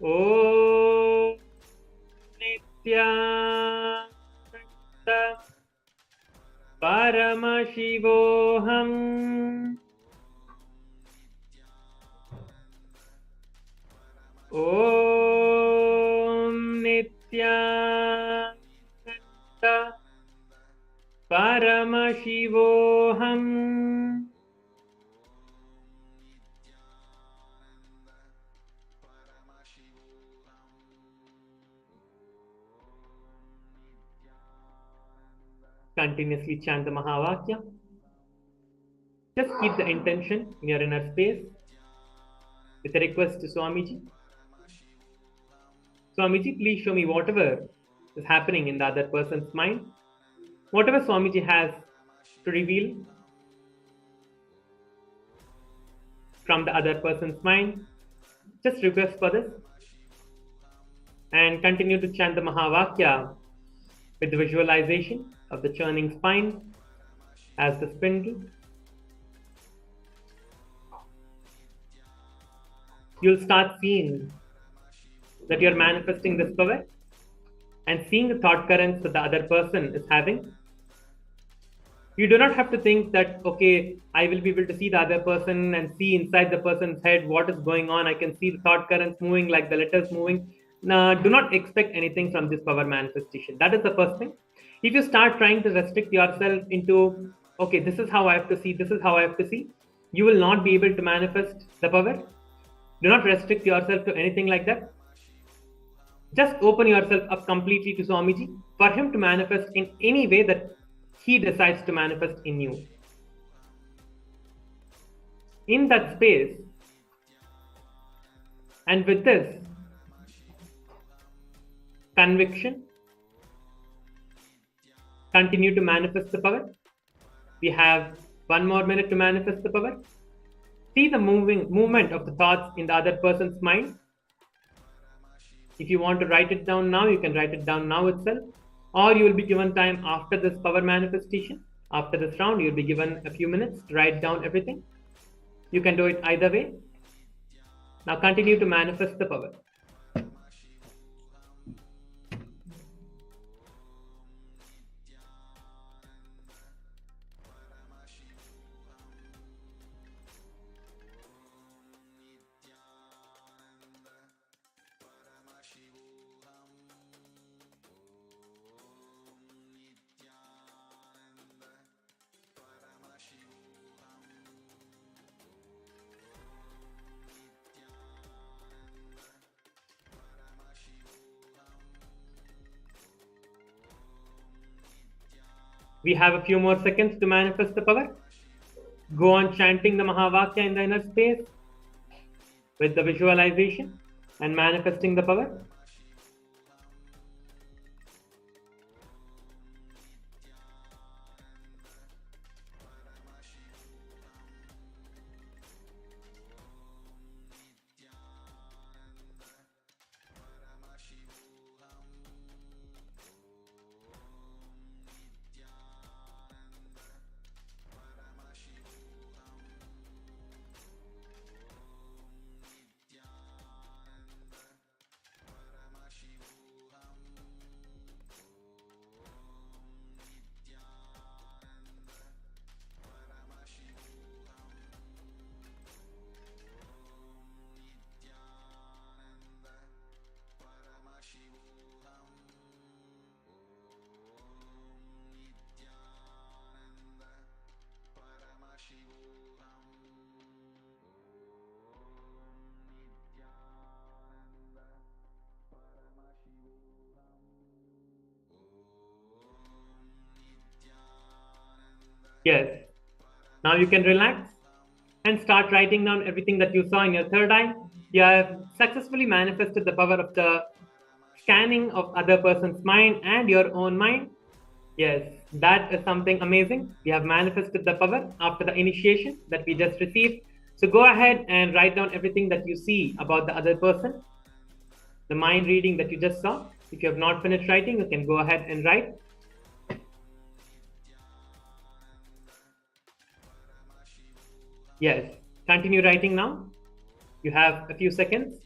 Om Nithyananda Paramashivam. Om Nithyananda Paramashivam. Continuously chant the Mahavakya. Just keep the intention in your inner space with a request to Swamiji. Swamiji, please show me whatever is happening in the other person's mind. Whatever Swamiji has to reveal from the other person's mind, just request for this. And continue to chant the Mahavakya with the visualization of the churning spine as the spindle. You'll start seeing that you're manifesting this power and seeing the thought currents that the other person is having. You do not have to think that, okay, I will be able to see the other person and see inside the person's head what is going on. I can see the thought currents moving like the letters moving. Now, do not expect anything from this power manifestation. That is the first thing. If you start trying to restrict yourself into, okay, this is how I have to see, this is how I have to see, you will not be able to manifest the power. Do not restrict yourself to anything like that. Just open yourself up completely to Swamiji for him to manifest in any way that he decides to manifest in you. In that space, and with this conviction, continue to manifest the power. We have 1 more minute to manifest the power. See the movement of the thoughts in the other person's mind. If you want to write it down now, you can write it down now itself, or you will be given time after this power manifestation. After this round, you will be given a few minutes to write down everything. You can do it either way. Now continue to manifest the power. We have a few more seconds to manifest the power. Go on chanting the Mahavakya in the inner space with the visualization and manifesting the power. Yes. Now you can relax and start writing down everything that you saw in your third eye. You have successfully manifested the power of the scanning of other person's mind and your own mind. Yes, that is something amazing. We have manifested the power after the initiation that we just received. So go ahead and write down everything that you see about the other person, the mind reading that you just saw. If you have not finished writing, you can go ahead and write. Yes, continue writing now. You have a few seconds.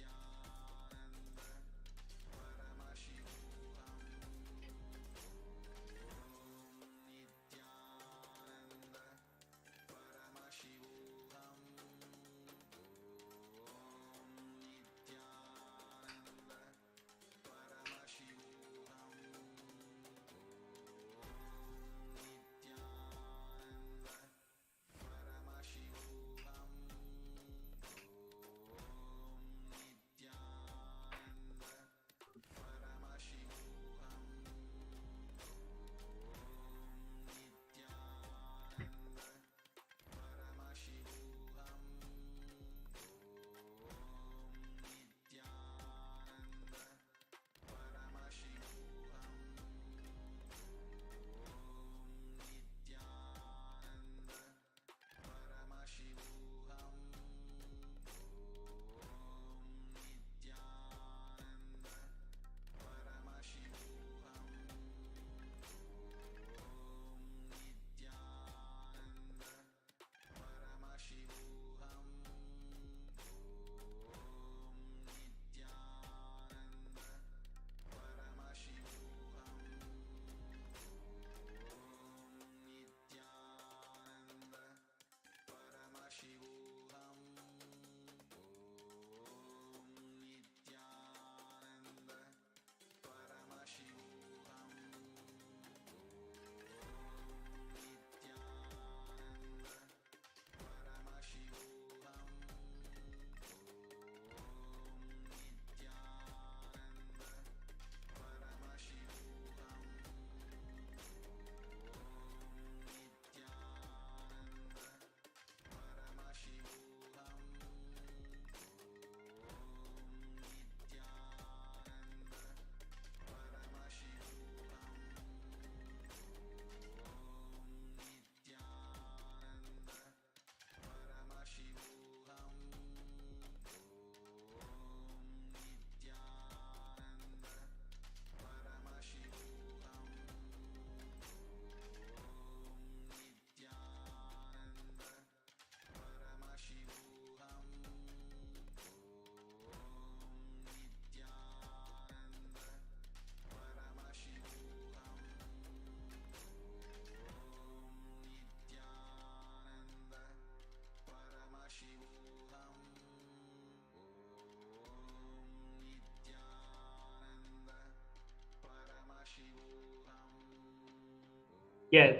Yes.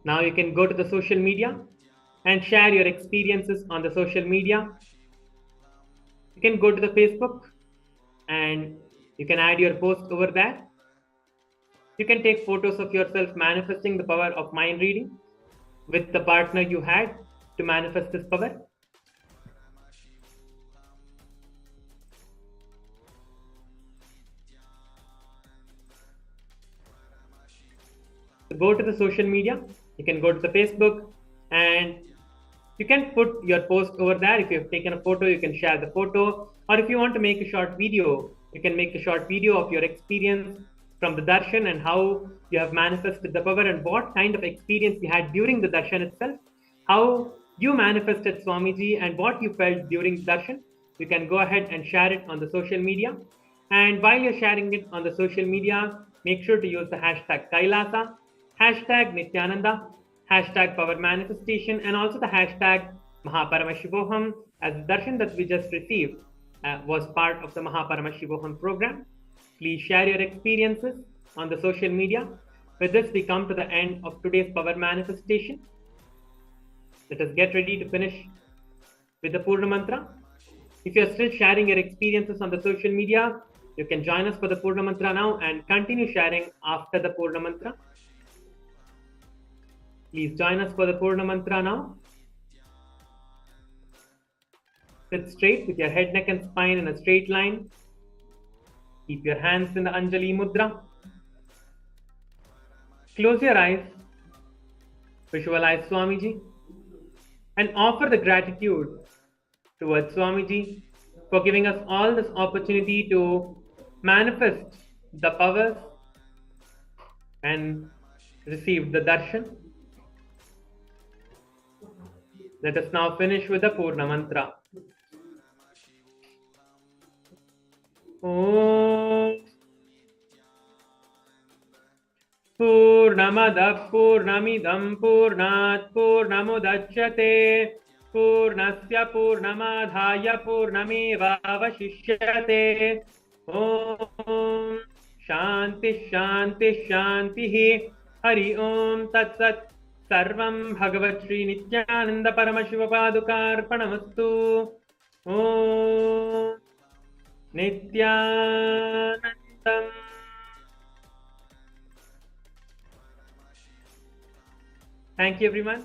Now you can go to the social media and share your experiences on the social media. You can go to the Facebook and you can add your post over there. You can take photos of yourself manifesting the power of mind reading with the partner you had to manifest this power. So go to the social media. You can go to the Facebook and you can put your post over there. If you've taken a photo, you can share the photo. Or if you want to make a short video, you can make a short video of your experience from the darshan and how you have manifested the power and what kind of experience you had during the darshan itself, how you manifested Swamiji and what you felt during the darshan. You can go ahead and share it on the social media. And while you're sharing it on the social media, make sure to use the hashtag Kailasa, hashtag Nithyananda, hashtag power manifestation, and also the hashtag Mahaparamashivoham, as the darshan that we just received was part of the Mahaparamashivoham program. Please share your experiences on the social media. With this, we come to the end of today's power manifestation. Let us get ready to finish with the Purna Mantra. If you are still sharing your experiences on the social media, you can join us for the Purna Mantra now and continue sharing after the Purna Mantra. Please join us for the Purna Mantra now. Sit straight with your head, neck and spine in a straight line. Keep your hands in the Anjali Mudra. Close your eyes. Visualize Swamiji and offer the gratitude towards Swamiji for giving us all this opportunity to manifest the powers and receive the darshan. Let us now finish with the Purna Mantra. Om Purnamada Purnamidam Purnat Purnamudachyate Purnasya Purnamadhaya Purnameva Avashishyate. Om Shanti Shanti Shanti Hari Om Tat Sat. Sarvam Bhagavat Shri Nithyananda Paramashiva Padukarpanamastu. Om Nithyanandam. Thank you, everyone.